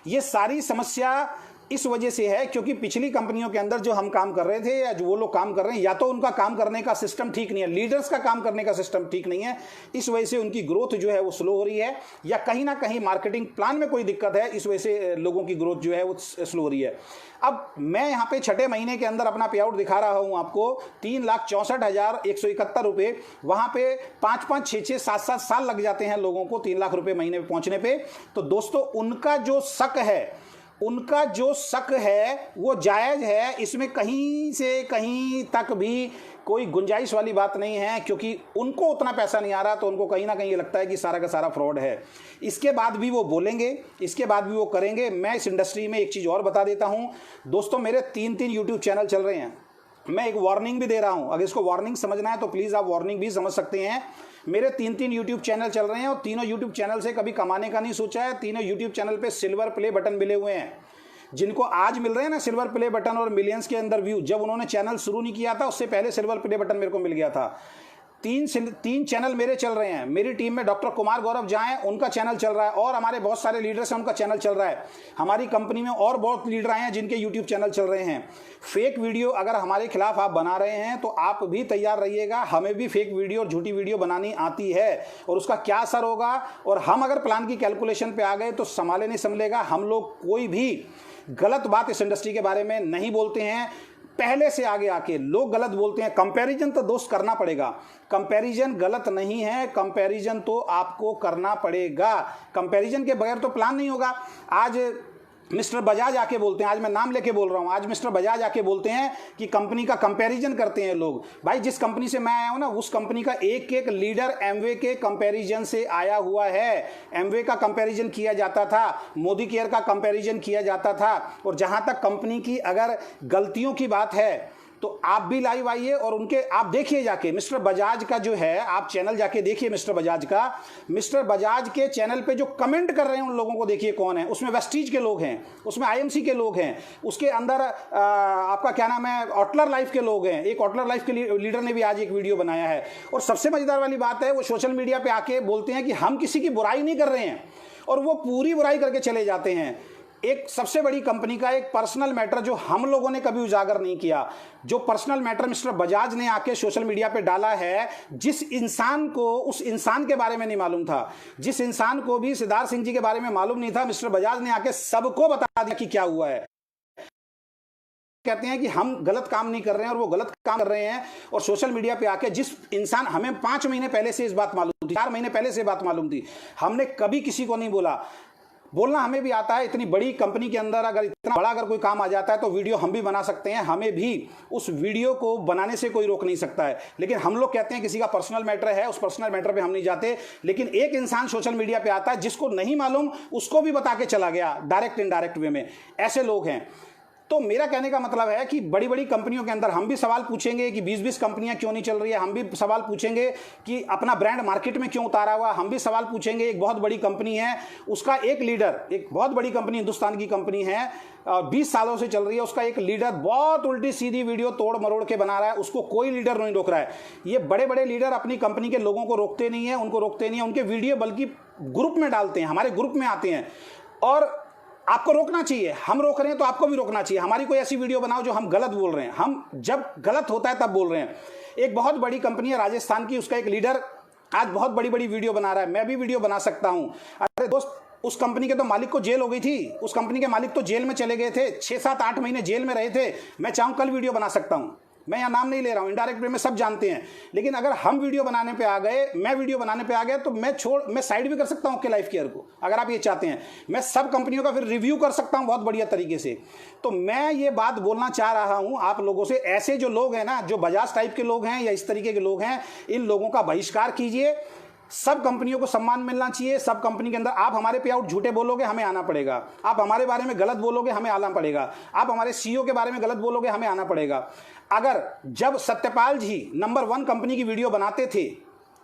ये सारी समस्या इस वजह से है क्योंकि पिछली कंपनियों के अंदर जो हम काम कर रहे थे या जो वो लोग काम कर रहे हैं, या तो उनका काम करने का सिस्टम ठीक नहीं है, लीडर्स का काम करने का सिस्टम ठीक नहीं है, इस वजह से उनकी ग्रोथ जो है वो स्लो हो रही है, या कहीं ना कहीं मार्केटिंग प्लान में कोई दिक्कत है, इस वजह से लोगों की ग्रोथ जो है वो स्लो हो रही है। अब मैं यहाँ पे छठे महीने के अंदर अपना पे आउट दिखा रहा हूँ आपको 3,64,171 रुपये। वहाँ पे 5-5, 6-6, 7-7 साल लग जाते हैं लोगों को 3 लाख रुपये महीने पे पहुँचने पे। तो दोस्तों उनका जो शक है वो जायज़ है, इसमें कहीं से कहीं तक भी कोई गुंजाइश वाली बात नहीं है, क्योंकि उनको उतना पैसा नहीं आ रहा तो उनको कहीं ना कहीं ये लगता है कि सारा का सारा फ्रॉड है। इसके बाद भी वो बोलेंगे, इसके बाद भी वो करेंगे। मैं इस इंडस्ट्री में एक चीज़ और बता देता हूँ दोस्तों, मेरे 3 यूट्यूब चैनल चल रहे हैं। मैं एक वार्निंग भी दे रहा हूँ, अगर इसको वार्निंग समझना है तो प्लीज़ आप वार्निंग भी समझ सकते हैं। मेरे 3 यूट्यूब चैनल चल रहे हैं और तीनों यूट्यूब चैनल से कभी कमाने का नहीं सोचा है। तीनों यूट्यूब चैनल पे सिल्वर प्ले बटन मिले हुए हैं। जिनको आज मिल रहे हैं ना सिल्वर प्ले बटन और मिलियंस के अंदर व्यू, जब उन्होंने चैनल शुरू नहीं किया था उससे पहले सिल्वर प्ले बटन मेरे को मिल गया था। 3 चैनल मेरे चल रहे हैं। मेरी टीम में डॉक्टर कुमार गौरव जहाँ हैं उनका चैनल चल रहा है, और हमारे बहुत सारे लीडर्स हैं उनका चैनल चल रहा है। हमारी कंपनी में और बहुत लीडर आए हैं जिनके यूट्यूब चैनल चल रहे हैं। फेक वीडियो अगर हमारे खिलाफ आप बना रहे हैं तो आप भी तैयार रहिएगा, हमें भी फेक वीडियो और झूठी वीडियो बनानी आती है, और उसका क्या असर होगा, और हम अगर प्लान की कैलकुलेशन पे आ गए तो संभाले नहीं संभलेगा। हम लोग कोई भी गलत बात इस इंडस्ट्री के बारे में नहीं बोलते हैं। पहले से आगे आके लोग गलत बोलते हैं। कंपैरिजन तो दोस्त करना पड़ेगा, कंपैरिजन गलत नहीं है, कंपैरिजन तो आपको करना पड़ेगा। कंपैरिजन के बगैर तो प्लान नहीं होगा। आज मिस्टर बजाज आके बोलते हैं, आज मैं नाम लेके बोल रहा हूं, आज मिस्टर बजाज आके बोलते हैं कि कंपनी का कंपैरिजन करते हैं लोग। भाई जिस कंपनी से मैं आया हूं ना, उस कंपनी का एक एक लीडर एमवे के कंपैरिजन से आया हुआ है। एमवे का कंपैरिजन किया जाता था, मोदी केयर का कंपैरिजन किया जाता था। और जहां तक कंपनी की अगर गलतियों की बात है तो आप भी लाइव आइए और उनके आप देखिए जाके मिस्टर बजाज का जो है, आप चैनल जाके देखिए मिस्टर बजाज का। मिस्टर बजाज के चैनल पे जो कमेंट कर रहे हैं उन लोगों को देखिए कौन है। उसमें वेस्टीज के लोग हैं, उसमें आईएमसी के लोग हैं, उसके अंदर आपका क्या नाम है, ऑटलर लाइफ के लोग हैं। एक ऑटलर लाइफ के लीडर ने भी आज एक वीडियो बनाया है। और सबसे मजेदार वाली बात है, वो सोशल मीडिया पे आके बोलते हैं कि हम किसी की बुराई नहीं कर रहे हैं, और वो पूरी बुराई करके चले जाते हैं। एक सबसे बड़ी कंपनी का एक पर्सनल मैटर जो हम लोगों ने कभी उजागर नहीं किया, जो पर्सनल मैटर मिस्टर बजाज ने आके सोशल मीडिया पे डाला है, जिस इंसान को उस इंसान के बारे में नहीं मालूम था, जिस इंसान को भी सिद्धार्थ सिंह जी के बारे में मालूम नहीं था, मिस्टर बजाज ने आके सबको बता दिया कि क्या हुआ है। कहते हैं कि हम गलत काम नहीं कर रहे हैं और वो गलत काम कर रहे हैं। और सोशल मीडिया पे आके जिस इंसान, हमें 5 महीने पहले से इस बात मालूम थी, 4 महीने पहले से बात मालूम थी, हमने कभी किसी को नहीं बोला। बोलना हमें भी आता है, इतनी बड़ी कंपनी के अंदर अगर इतना बड़ा अगर कोई काम आ जाता है तो वीडियो हम भी बना सकते हैं, हमें भी उस वीडियो को बनाने से कोई रोक नहीं सकता है। लेकिन हम लोग कहते हैं किसी का पर्सनल मैटर है, उस पर्सनल मैटर पे हम नहीं जाते। लेकिन एक इंसान सोशल मीडिया पे आता है जिसको नहीं मालूम, उसको भी बता के चला गया डायरेक्ट इनडायरेक्ट वे में। ऐसे लोग हैं। तो मेरा कहने का मतलब है कि बड़ी बड़ी कंपनियों के अंदर हम भी सवाल पूछेंगे कि 20-20 कंपनियां क्यों नहीं चल रही है। हम भी सवाल पूछेंगे कि अपना ब्रांड मार्केट में क्यों उतारा हुआ। हम भी सवाल पूछेंगे, एक बहुत बड़ी कंपनी है, उसका एक लीडर, एक बहुत बड़ी कंपनी, हिंदुस्तान की कंपनी है, 20 सालों से चल रही है, उसका एक लीडर बहुत उल्टी सीधी वीडियो तोड़ मरोड़ के बना रहा है, उसको कोई लीडर नहीं रोक रहा है। ये बड़े बड़े लीडर अपनी कंपनी के लोगों को रोकते नहीं है, उनको रोकते नहीं है, उनके वीडियो बल्कि ग्रुप में डालते हैं, हमारे ग्रुप में आते हैं। और आपको रोकना चाहिए, हम रोक रहे हैं तो आपको भी रोकना चाहिए। हमारी कोई ऐसी वीडियो बनाओ जो हम गलत बोल रहे हैं, हम जब गलत होता है तब बोल रहे हैं। एक बहुत बड़ी कंपनी है राजस्थान की, उसका एक लीडर आज बहुत बड़ी बड़ी वीडियो बना रहा है, मैं भी वीडियो बना सकता हूं। अरे दोस्त, उस कंपनी के तो मालिक को जेल हो गई थी, उस कंपनी के मालिक तो जेल में चले गए थे, 6-7-8 महीने जेल में रहे थे। मैं चाहूं कल वीडियो बना सकता हूं, मैं यहाँ नाम नहीं ले रहा हूँ, इनडायरेक्ट वे में सब जानते हैं। लेकिन अगर हम वीडियो बनाने पे आ गए, मैं वीडियो बनाने पे आ गया, तो मैं साइड भी कर सकता हूँ के लाइफ केयर को, अगर आप ये चाहते हैं। मैं सब कंपनियों का फिर रिव्यू कर सकता हूँ बहुत बढ़िया तरीके से। तो मैं ये बात बोलना चाह रहा हूँ आप लोगों से, ऐसे जो लोग हैं ना, जो बजाज टाइप के लोग हैं या इस तरीके के लोग हैं, इन लोगों का बहिष्कार कीजिए। सब कंपनियों को सम्मान मिलना चाहिए। सब कंपनी के अंदर आप हमारे पे आउट झूठे बोलोगे, हमें आना पड़ेगा। आप हमारे बारे में गलत बोलोगे, हमें आना पड़ेगा। आप हमारे सीईओ के बारे में गलत बोलोगे, हमें आना पड़ेगा। अगर जब सत्यपाल जी नंबर 1 कंपनी की वीडियो बनाते थे,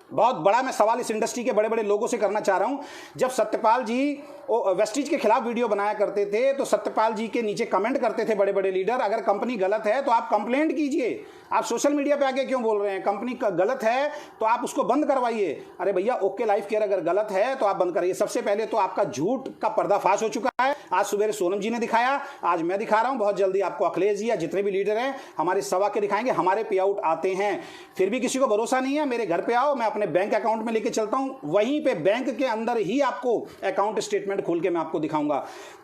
बहुत बड़ा मैं सवाल इस इंडस्ट्री के बड़े बड़े लोगों से करना चाह रहा हूं, जब सत्यपाल जी वेस्टीज के खिलाफ वीडियो बनाया करते थे तो सत्यपाल जी के नीचे कमेंट करते थे बड़े बड़े लीडर, अगर कंपनी गलत है तो आप कंप्लेंट कीजिए। आप सोशल मीडिया पे आके क्यों बोल रहे हैं? कंपनी गलत है तो आप उसको बंद करवाइए। अरे भैया, ओके लाइफ केयर अगर गलत है तो आप बंद करिए। सबसे पहले तो आपका झूठ का पर्दाफाश हो चुका है। आज सुबह सोनम जी ने दिखाया, आज मैं दिखा रहा हूं, बहुत जल्दी आपको अखिलेश जी या जितने भी लीडर हैं हमारे सवा के दिखाएंगे। हमारे पे आउट आते हैं, फिर भी किसी को भरोसा नहीं है। मेरे घर पे आओ, मैं अपने बैंक अकाउंट में लेके चलता हूं, वहीं पे बैंक के अंदर ही आपको अकाउंट स्टेटमेंट खोल के मैं आपको दिखाऊंगा।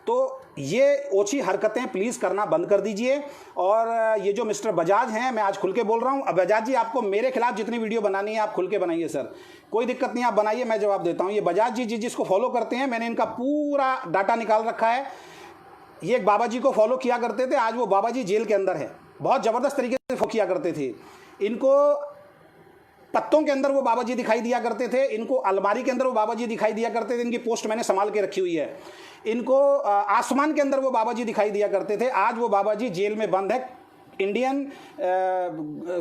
तो ये ओछी हरकतें प्लीज करना बंद कर दीजिए। और ये जो मिस्टर बजाज हैं, मैं आज खुल के बोल रहा हूं, अब बजाज जी आपको मेरे खिलाफ जितनी वीडियो बनानी है आप खुल के बनाइए सर, कोई दिक्कत नहीं, आप बनाइए, मैं जवाब देता हूं। ये बजाज जी जिसको फॉलो करते हैं, मैंने इनका पूरा डाटा निकाल रखा है। ये एक बाबा जी को फॉलो किया करते थे, आज वो बाबा जी जेल के अंदर है, बहुत जबरदस्त तरीके से फॉलो किया करते थे। इनको पत्तों के अंदर वो बाबा जी दिखाई दिया करते थे, इनको अलमारी के अंदर वो बाबा जी दिखाई दिया करते थे। इनकी पोस्ट मैंने संभाल के रखी हुई है। इनको आसमान के अंदर वो बाबा जी दिखाई दिया करते थे, आज वो बाबा जी जेल में बंद है। इंडियन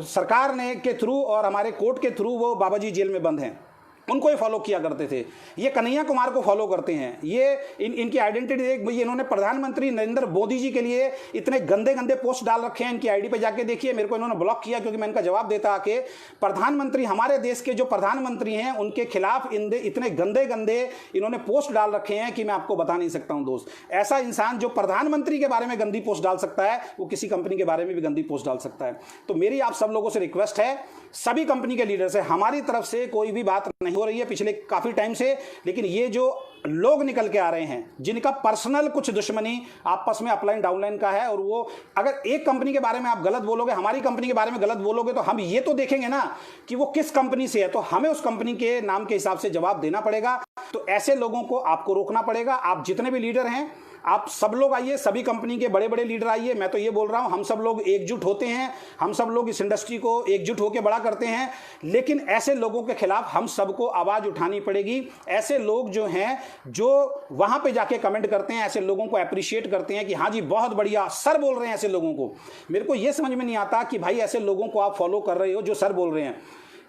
सरकार ने के थ्रू और हमारे कोर्ट के थ्रू वो बाबा जी जेल में बंद हैं। उनको ही फॉलो किया करते थे। ये कन्हैया कुमार को फॉलो करते हैं। ये इनकी आइडेंटिटी देख, इन्होंने प्रधानमंत्री नरेंद्र मोदी जी के लिए इतने गंदे गंदे पोस्ट डाल रखे हैं। इनकी आईडी पे जाके देखिए, मेरे को इन्होंने ब्लॉक किया क्योंकि मैं इनका जवाब देता आके। प्रधानमंत्री, हमारे देश के जो प्रधानमंत्री हैं, उनके खिलाफ इतने गंदे गंदे इन्होंने पोस्ट डाल रखे हैं कि मैं आपको बता नहीं सकता हूं दोस्त। ऐसा इंसान जो प्रधानमंत्री के बारे में गंदी पोस्ट डाल सकता है, वो किसी कंपनी के बारे में भी गंदी पोस्ट डाल सकता है। तो मेरी आप सब लोगों से रिक्वेस्ट है, सभी कंपनी के लीडर से, हमारी तरफ से कोई भी बात नहीं हो रही है पिछले काफी टाइम से, लेकिन ये जो लोग निकल के आ रहे हैं जिनका पर्सनल कुछ दुश्मनी आपस में अपलाइन डाउनलाइन का है, और वो अगर एक कंपनी के बारे में आप गलत बोलोगे, हमारी कंपनी के बारे में गलत बोलोगे, तो हम ये तो देखेंगे ना कि वो किस कंपनी से है, तो हमें उस कंपनी के नाम के हिसाब से जवाब देना पड़ेगा। तो ऐसे लोगों को आपको रोकना पड़ेगा। आप जितने भी लीडर हैं, आप सब लोग आइए, सभी कंपनी के बड़े बड़े लीडर आइए। मैं तो ये बोल रहा हूं, हम सब लोग एकजुट होते हैं, हम सब लोग इस इंडस्ट्री को एकजुट होकर बड़ा करते हैं। लेकिन ऐसे लोगों के खिलाफ हम सबको आवाज उठानी पड़ेगी। ऐसे लोग जो हैं, जो वहां पे जाके कमेंट करते हैं, ऐसे लोगों को अप्रिशिएट करते हैं कि हाँ जी बहुत बढ़िया सर बोल रहे हैं। ऐसे लोगों को मेरे को ये समझ में नहीं आता कि भाई ऐसे लोगों को आप फॉलो कर रहे हो जो सर बोल रहे हैं।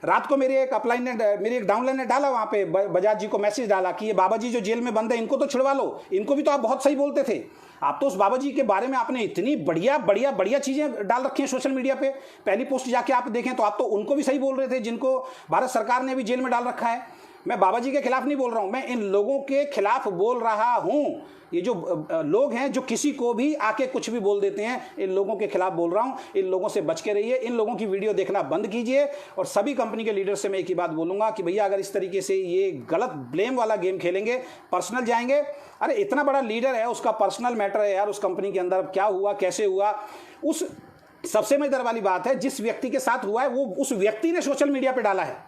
रात को मेरे एक अपलाइन ने, मेरी एक डाउनलाइन ने डाला, वहां पे बजाज जी को मैसेज डाला कि ये बाबा जी जो जेल में बंद है इनको तो छुड़वा लो, इनको भी तो आप बहुत सही बोलते थे। आप तो उस बाबा जी के बारे में आपने इतनी बढ़िया बढ़िया बढ़िया चीजें डाल रखी हैं सोशल मीडिया पे। पहली पोस्ट जाके आप देखें तो आप तो उनको भी सही बोल रहे थे जिनको भारत सरकार ने भी जेल में डाल रखा है। मैं बाबा जी के खिलाफ नहीं बोल रहा हूं, मैं इन लोगों के खिलाफ बोल रहा हूं। ये जो लोग हैं जो किसी को भी आके कुछ भी बोल देते हैं, इन लोगों के खिलाफ बोल रहा हूं। इन लोगों से बच के रहिए, इन लोगों की वीडियो देखना बंद कीजिए। और सभी कंपनी के लीडर से मैं एक ही बात बोलूंगा कि भैया अगर इस तरीके से ये गलत ब्लेम वाला गेम खेलेंगे, पर्सनल जाएंगे, अरे इतना बड़ा लीडर है, उसका पर्सनल मैटर है यार, उस कंपनी के अंदर क्या हुआ कैसे हुआ, उस सबसे मजेदार वाली बात है जिस व्यक्ति के साथ हुआ है वो उस व्यक्ति ने सोशल मीडिया पे डाला है।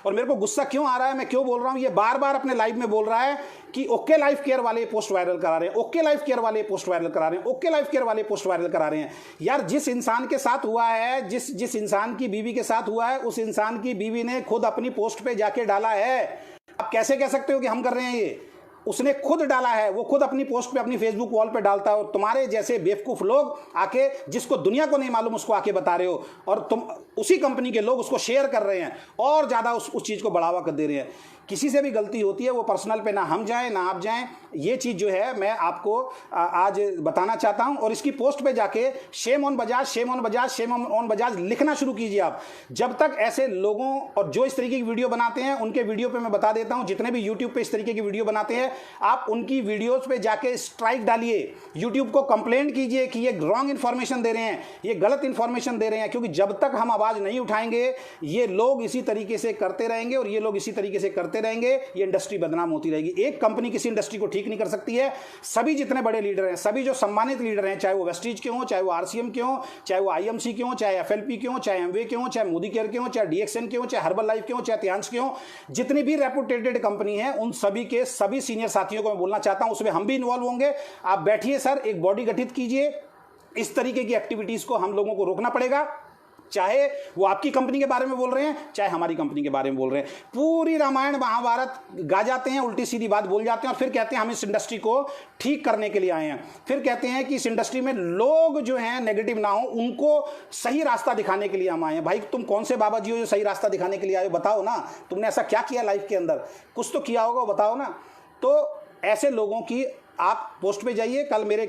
और मेरे को गुस्सा क्यों आ रहा है, मैं क्यों बोल रहा हूं, ये बार बार अपने लाइव में बोल रहा है कि ओके लाइफ केयर वाले पोस्ट वायरल करा रहे हैं, ओके लाइफ केयर वाले पोस्ट वायरल करा रहे हैं, ओके लाइफ केयर वाले पोस्ट वायरल करा रहे हैं। यार जिस इंसान के साथ हुआ है, जिस इंसान की बीवी के साथ हुआ है, उस इंसान की बीवी ने खुद अपनी पोस्ट पे जाके डाला है। आप कैसे कह सकते हो कि हम कर रहे हैं? ये उसने खुद डाला है, वो खुद अपनी पोस्ट पे अपनी फेसबुक वॉल पे डालता है, और तुम्हारे जैसे बेवकूफ लोग आके, जिसको दुनिया को नहीं मालूम उसको आके बता रहे हो, और तुम उसी कंपनी के लोग उसको शेयर कर रहे हैं और ज्यादा उस चीज को बढ़ावा कर दे रहे हैं। किसी से भी गलती होती है, वो पर्सनल पे ना हम जाएं ना आप जाएं। ये चीज जो है मैं आपको आज बताना चाहता हूं। और इसकी पोस्ट पे जाके shame on Bajaj, shame on Bajaj, shame on Bajaj लिखना शुरू कीजिए आप। जब तक ऐसे लोगों और जो इस तरीके की वीडियो बनाते हैं, उनके वीडियो पे मैं बता देता हूं, जितने भी यूट्यूब पे इस तरीके की वीडियो बनाते हैं, आप उनकी वीडियोज पे जाके स्ट्राइक डालिए, यूट्यूब को कंप्लेंट कीजिए कि ये रॉन्ग इन्फॉर्मेशन दे रहे हैं, ये गलत इन्फॉर्मेशन दे रहे हैं। क्योंकि जब तक हम आवाज नहीं उठाएंगे, ये लोग इसी तरीके से करते रहेंगे, और ये लोग इसी तरीके से करते रहेंगे, ये इंडस्ट्री बदनाम होती रहेगी। एक कंपनी किसी इंडस्ट्री को ठीक नहीं कर सकती है। सभी जितने बड़े लीडर हैं, सभी जो सम्मानित लीडर हैं, चाहे वो वेस्टीज के हों, चाहे वो आरसीएम के हों, चाहे वो आईएमसी के हों, चाहे एफएलपी के हों, चाहे एमवे के हों, चाहे मोदी केयर के हों, चाहे डीएक्सएन के हों, चाहे हर्बल लाइफ के हों, चाहे त्यांश के हों, जितनी भी रेपुटेटेड कंपनी है, उन सभी के सभी सीनियर साथियों को मैं बोलना चाहता हूं, उसमें हम भी इन्वॉल्व होंगे। आप बैठिए सर, एक बॉडी गठित कीजिए। इस तरीके की एक्टिविटीज को हम लोगों को रोकना पड़ेगा, चाहे वो आपकी कंपनी के बारे में बोल रहे हैं, चाहे हमारी कंपनी के बारे में बोल रहे हैं। पूरी रामायण महाभारत गा जाते हैं, उल्टी सीधी बात बोल जाते हैं, और फिर कहते हैं हम इस इंडस्ट्री को ठीक करने के लिए आए हैं। फिर कहते हैं कि इस इंडस्ट्री में लोग जो हैं नेगेटिव ना हो, उनको सही रास्ता दिखाने के लिए हम आए हैं। भाई तुम कौन से बाबा जी हो जो सही रास्ता दिखाने के लिए आए हो? बताओ ना, तुमने ऐसा क्या किया लाइफ के अंदर? कुछ तो किया होगा, बताओ ना। तो ऐसे लोगों की आप पोस्ट पे जाइए। कल मेरे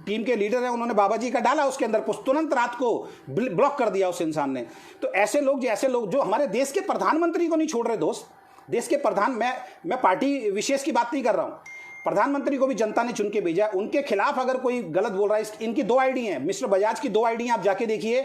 टीम के लीडर हैं, उन्होंने बाबा जी का डाला, उसके अंदर पोस्ट तुरंत रात को ब्लॉक कर दिया उस इंसान ने। तो ऐसे लोग जो हमारे देश के प्रधानमंत्री को नहीं छोड़ रहे दोस्त, देश के प्रधान, मैं पार्टी विशेष की बात नहीं कर रहा हूं, प्रधानमंत्री को भी जनता ने चुन के भेजा है। उनके खिलाफ अगर कोई गलत बोल रहा है, इनकी 2 आईडी हैं, मिस्टर बजाज की 2 आईडी, आप जाके देखिए।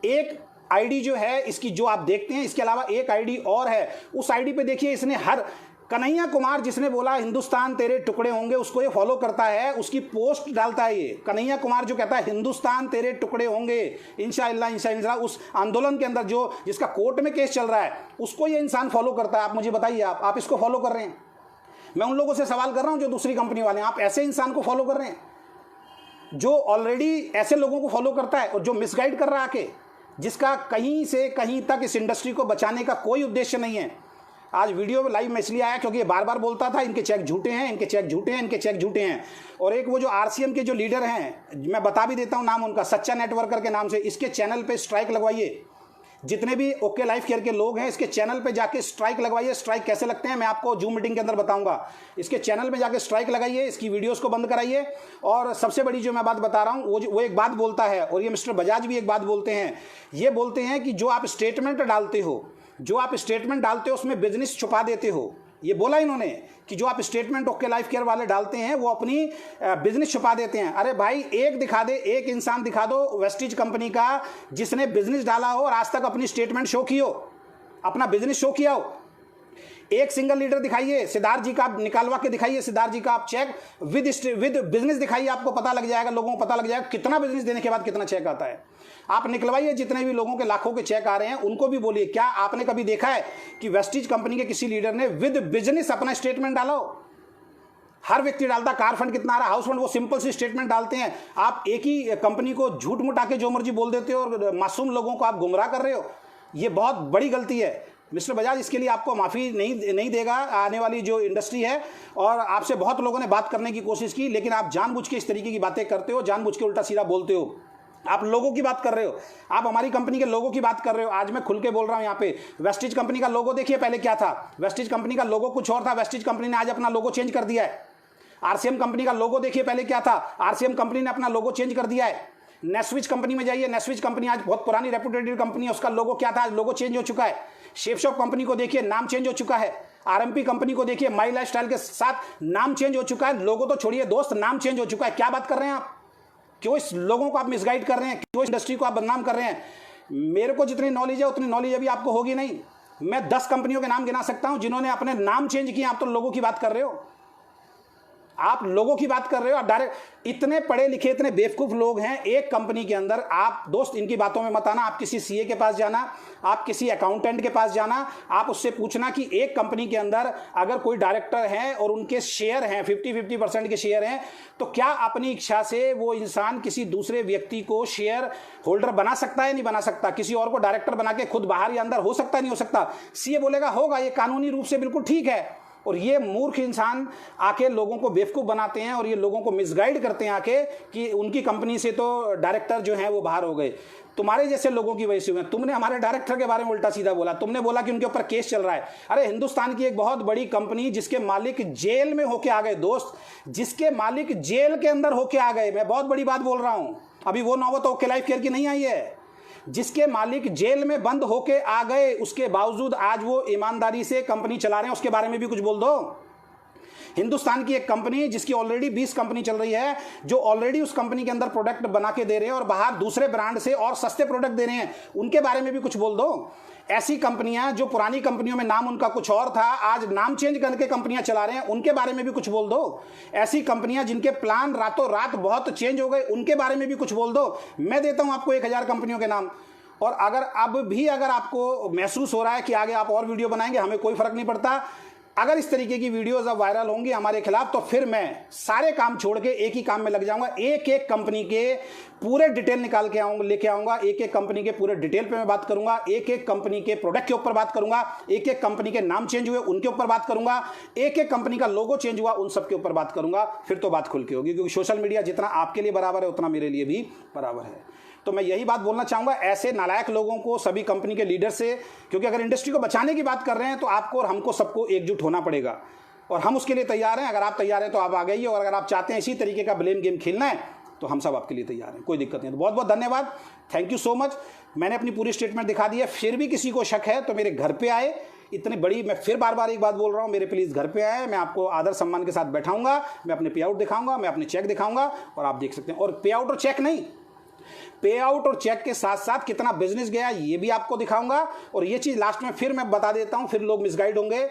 एक आईडी जो है इसकी, जो आप देखते हैं, इसके अलावा एक आईडी और है, उस आईडी पे देखिए, इसने हर कन्हैया कुमार जिसने बोला हिंदुस्तान तेरे टुकड़े होंगे, उसको ये फॉलो करता है, उसकी पोस्ट डालता है। ये कन्हैया कुमार जो कहता है हिंदुस्तान तेरे टुकड़े होंगे इंशाअल्लाह इंशाअल्लाह, उस आंदोलन के अंदर जो जिसका कोर्ट में केस चल रहा है, उसको ये इंसान फॉलो करता है। आप मुझे बताइए, आप इसको फॉलो कर रहे हैं? मैं उन लोगों से सवाल कर रहा हूं जो दूसरी कंपनी वाले हैं, आप ऐसे इंसान को फॉलो कर रहे हैं जो ऑलरेडी ऐसे लोगों को फॉलो करता है और जो मिसगाइड कर रहा है, जिसका कहीं से कहीं तक इस इंडस्ट्री को बचाने का कोई उद्देश्य नहीं है। आज वीडियो में लाइव में इसलिए आया क्योंकि ये बार बार बोलता था इनके चेक झूठे हैं, इनके चेक झूठे हैं, इनके चेक झूठे हैं। और एक वो जो आरसीएम के जो लीडर हैं, मैं बता भी देता हूं नाम उनका, सच्चा नेटवर्कर के नाम से, इसके चैनल पे स्ट्राइक लगवाइए। जितने भी ओके लाइफ केयर के लोग हैं, इसके चैनल पे जाके स्ट्राइक लगवाइए। स्ट्राइक कैसे लगते हैं मैं आपको जूम मीटिंग के अंदर बताऊंगा। इसके चैनल में जाके स्ट्राइक लगाइए, इसकी वीडियोस को बंद कराइए। और सबसे बड़ी जो मैं बात बता रहा हूं, वो एक बात बोलता है, और ये मिस्टर बजाज भी एक बात बोलते हैं। ये बोलते हैं कि जो आप स्टेटमेंट डालते हो उसमें बिजनेस छुपा देते हो। ये बोला इन्होंने कि जो आप स्टेटमेंट ओके लाइफ केयर वाले डालते हैं वो अपनी बिजनेस छुपा देते हैं। अरे भाई, एक दिखा दे, एक इंसान दिखा दो वेस्टीज कंपनी का जिसने बिजनेस डाला हो और आज तक अपनी स्टेटमेंट शो की हो, अपना बिजनेस शो किया हो। एक सिंगल लीडर दिखाइए, सिद्धार्थ जी का आप निकालवा के दिखाइए, सिद्धार्थ जी का आप चेक विद बिजनेस दिखाइए, आपको पता लग जाएगा, लोगों को पता लग जाएगा कितना बिजनेस देने के बाद कितना चेक आता है। आप निकलवाइए, जितने भी लोगों के लाखों के चेक आ रहे हैं उनको भी बोलिए, क्या आपने कभी देखा है कि वेस्टीज कंपनी के किसी लीडर ने विद बिजनेस अपना स्टेटमेंट डाला हो? हर व्यक्ति डालता कार फंड कितना आ रहा है, हाउस फंड, वो सिंपल सी स्टेटमेंट डालते हैं। आप एक ही कंपनी को झूठ मुटा के जो मर्जी बोल देते हो और मासूम लोगों को आप गुमराह कर रहे हो। ये बहुत बड़ी गलती है। मिस्टर बजाज इसके लिए आपको माफ़ी नहीं देगा आने वाली जो इंडस्ट्री है। और आपसे बहुत लोगों ने बात करने की कोशिश की, लेकिन आप जानबूझ के इस तरीके की बातें करते हो, जानबूझ के उल्टा सीधा बोलते हो। आप लोगों की बात कर रहे हो, आप हमारी कंपनी के लोगों की बात कर रहे हो। आज मैं खुल के बोल रहा हूं यहाँ पे, वेस्टिज कंपनी का लोगो देखिए पहले क्या था। वेस्टिज कंपनी का लोगो कुछ और था, वेस्टिज कंपनी ने आज अपना लोगो चेंज कर दिया है। आरसीएम कंपनी का लोगो देखिए पहले क्या था, आरसीएम कंपनी ने अपना लोगो चेंज कर दिया है। नेस्विच कंपनी में जाइए, नेस्विच कंपनी आज बहुत पुरानी रेपुटेड कंपनी है, उसका लोगो क्या था, आज लोगो चेंज हो चुका है। शेफ शॉप कंपनी को देखिए, नाम चेंज हो चुका है। आरएमपी कंपनी को देखिए, माई लाइफस्टाइल के साथ नाम चेंज हो चुका है। लोगो तो छोड़िए दोस्त, नाम चेंज हो चुका है। क्या बात कर रहे हैं आप? क्यों इस लोगों को आप मिसगाइड कर रहे हैं? क्यों इस इंडस्ट्री को आप बदनाम कर रहे हैं? मेरे को जितनी नॉलेज है उतनी नॉलेज अभी आपको होगी नहीं। मैं 10 कंपनियों के नाम गिना सकता हूं जिन्होंने अपने नाम चेंज किए। आप तो लोगों की बात कर रहे हो, आप लोगों की बात कर रहे हो। आप डायरेक्ट, इतने पढ़े लिखे इतने बेवकूफ लोग हैं एक कंपनी के अंदर। आप दोस्त इनकी बातों में मत आना। आप किसी सीए के पास जाना, आप किसी अकाउंटेंट के पास जाना, आप उससे पूछना कि एक कंपनी के अंदर अगर कोई डायरेक्टर है और उनके शेयर हैं 50-50% के शेयर हैं, तो क्या अपनी इच्छा से वो इंसान किसी दूसरे व्यक्ति को शेयर होल्डर बना सकता है? नहीं बना सकता। किसी और को डायरेक्टर बना के खुद बाहर या अंदर हो सकता है? नहीं हो सकता। सीए बोलेगा होगा, ये कानूनी रूप से बिल्कुल ठीक है। और ये मूर्ख इंसान आके लोगों को बेवकूफ़ बनाते हैं और ये लोगों को मिसगाइड करते हैं आके कि उनकी कंपनी से तो डायरेक्टर जो हैं वो बाहर हो गए। तुम्हारे जैसे लोगों की वजह से हुए। तुमने हमारे डायरेक्टर के बारे में उल्टा सीधा बोला, तुमने बोला कि उनके ऊपर केस चल रहा है। अरे हिंदुस्तान की एक बहुत बड़ी कंपनी जिसके मालिक जेल में होके आ गए दोस्त, जिसके मालिक जेल के अंदर होके आ गए, मैं बहुत बड़ी बात बोल रहा हूं। अभी वो नौबत ओके लाइफ केयर की नहीं आई है। जिसके मालिक जेल में बंद होके आ गए, उसके बावजूद आज वो ईमानदारी से कंपनी चला रहे हैं, उसके बारे में भी कुछ बोल दो। हिंदुस्तान की एक कंपनी जिसकी ऑलरेडी 20 कंपनी चल रही है, जो ऑलरेडी उस कंपनी के अंदर प्रोडक्ट बना के दे रहे हैं और बाहर दूसरे ब्रांड से और सस्ते प्रोडक्ट दे रहे हैं, उनके बारे में भी कुछ बोल दो। ऐसी कंपनियां जो पुरानी कंपनियों में नाम उनका कुछ और था, आज नाम चेंज करके कंपनियां चला रहे हैं, उनके बारे में भी कुछ बोल दो। ऐसी कंपनियां जिनके प्लान रातों रात बहुत चेंज हो गए, उनके बारे में भी कुछ बोल दो। मैं देता हूं आपको 1000 कंपनियों के नाम। और अगर आपको महसूस हो रहा है कि आगे आप और वीडियो बनाएंगे, हमें कोई फर्क नहीं पड़ता। अगर इस तरीके की वीडियोस अब वायरल होंगी हमारे खिलाफ, तो फिर मैं सारे काम छोड़ के एक ही काम में लग जाऊंगा। एक एक कंपनी के पूरे डिटेल निकाल के लेके आऊंगा। एक एक कंपनी के पूरे डिटेल पे मैं बात करूंगा। एक एक कंपनी के प्रोडक्ट के ऊपर बात करूंगा। एक एक कंपनी के नाम चेंज हुए उनके ऊपर बात करूंगा। एक एक कंपनी का लोगो चेंज हुआ उन सब के ऊपर बात करूंगा। फिर तो बात खुल के होगी, क्योंकि सोशल मीडिया जितना आपके लिए बराबर है उतना मेरे लिए भी बराबर है। तो मैं यही बात बोलना चाहूंगा ऐसे नालायक लोगों को, सभी कंपनी के लीडर से, क्योंकि अगर इंडस्ट्री को बचाने की बात कर रहे हैं तो आपको और हमको सबको एकजुट होना पड़ेगा, और हम उसके लिए तैयार हैं। अगर आप तैयार हैं तो आप आ गइए, और अगर आप चाहते हैं इसी तरीके का ब्लेम गेम खेलना है तो हम सब आपके लिए तैयार हैं, कोई दिक्कत नहीं। तो बहुत बहुत धन्यवाद, थैंक यू सो मच। मैंने अपनी पूरी स्टेटमेंट दिखा दी है। फिर भी किसी को शक है तो मेरे घर पे आए। इतनी बड़ी, मैं फिर बार बार एक बात बोल रहा हूँ, मेरे प्लीज़ घर पे आए। मैं आपको आदर सम्मान के साथ बैठाऊंगा, मैं अपने पे आउट दिखाऊंगा, मैं अपने चेक दिखाऊंगा, और आप देख सकते हैं। और पे आउट और चेक नहीं, पे आउट और चेक के साथ साथ कितना बिजनेस गया ये भी आपको दिखाऊंगा। और ये चीज़ लास्ट में फिर मैं बता देता हूं, फिर लोग मिसगाइड होंगे।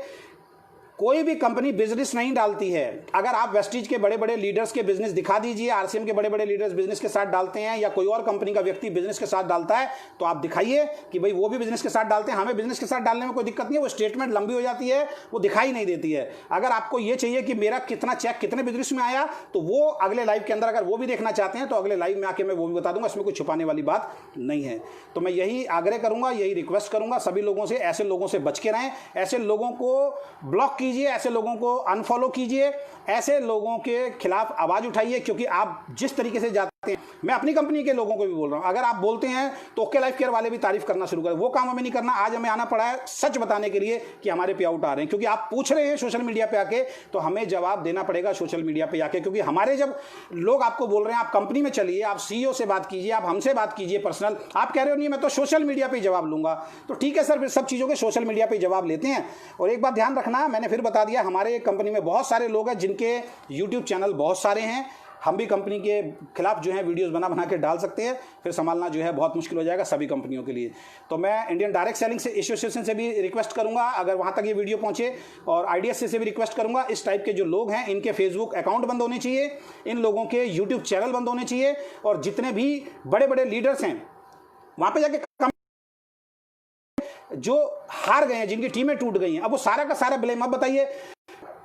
कोई भी कंपनी बिजनेस नहीं डालती है। अगर आप वेस्टीज के बड़े बड़े लीडर्स के बिजनेस दिखा दीजिए, आरसीएम के बड़े बड़े लीडर्स बिजनेस के साथ डालते हैं, या कोई और कंपनी का व्यक्ति बिजनेस के साथ डालता है, तो आप दिखाइए कि भाई वो भी बिजनेस के साथ डालते हैं। हमें बिजनेस के साथ डालने में कोई दिक्कत नहीं है, वो स्टेटमेंट लंबी हो जाती है, वो दिखाई नहीं देती है। अगर आपको ये चाहिए कि मेरा कितना चेक कितने बिजनेस में आया, तो वो अगले लाइव के अंदर अगर वो भी देखना चाहते हैं तो अगले लाइव में आके मैं वो भी बता दूंगा। इसमें कोई छुपाने वाली बात नहीं है। तो मैं यही आग्रह करूंगा, यही रिक्वेस्ट करूंगा सभी लोगों से, ऐसे लोगों से बच के रहें। ऐसे लोगों को ब्लॉक कीजिए, ऐसे लोगों को अनफॉलो कीजिए, ऐसे लोगों के खिलाफ आवाज उठाइए। क्योंकि आप जिस तरीके से जाते हैं, मैं अपनी कंपनी के लोगों को भी बोल रहा हूं, अगर आप बोलते हैं तो ओके लाइफ केयर वाले भी तारीफ करना शुरू करें। वो काम हमें नहीं करना। आज हमें आना पड़ा है सच बताने के लिए कि हमारे पे आउट आ रहे हैं, क्योंकि आप पूछ रहे हैं सोशल मीडिया पे आके, तो हमें जवाब देना पड़ेगा सोशल मीडिया पे आके। क्योंकि हमारे जब लोग आपको बोल रहे हैं आप कंपनी में चलिए, आप सीईओ से बात कीजिए, आप हमसे बात कीजिए पर्सनल, आप कह रहे हो नहीं मैं तो सोशल मीडिया पे जवाब लूंगा, तो ठीक है सर, फिर सब चीज़ों के सोशल मीडिया पे जवाब लेते हैं। और एक बात ध्यान रखना, मैंने फिर बता दिया, हमारे कंपनी में बहुत सारे लोग हैं जिनके यूट्यूब चैनल बहुत सारे हैं। हम भी कंपनी के खिलाफ जो है वीडियोस बना के डाल सकते हैं, फिर संभालना जो है बहुत मुश्किल हो जाएगा सभी कंपनियों के लिए। तो मैं इंडियन डायरेक्ट सेलिंग से एसोसिएशन से भी रिक्वेस्ट करूंगा, अगर वहां तक ये वीडियो पहुंचे, और आईडीएससी से भी रिक्वेस्ट करूंगा, इस टाइप के जो लोग हैं इनके फेसबुक अकाउंट बंद होने चाहिए, इन लोगों के यूट्यूब चैनल बंद होने चाहिए, और जितने भी बड़े बड़े लीडर्स हैं वहां पर जाके जो हार गए हैं, जिनकी टीमें टूट गई हैं, अब वो सारा का सारा ब्लेम। अब बताइए,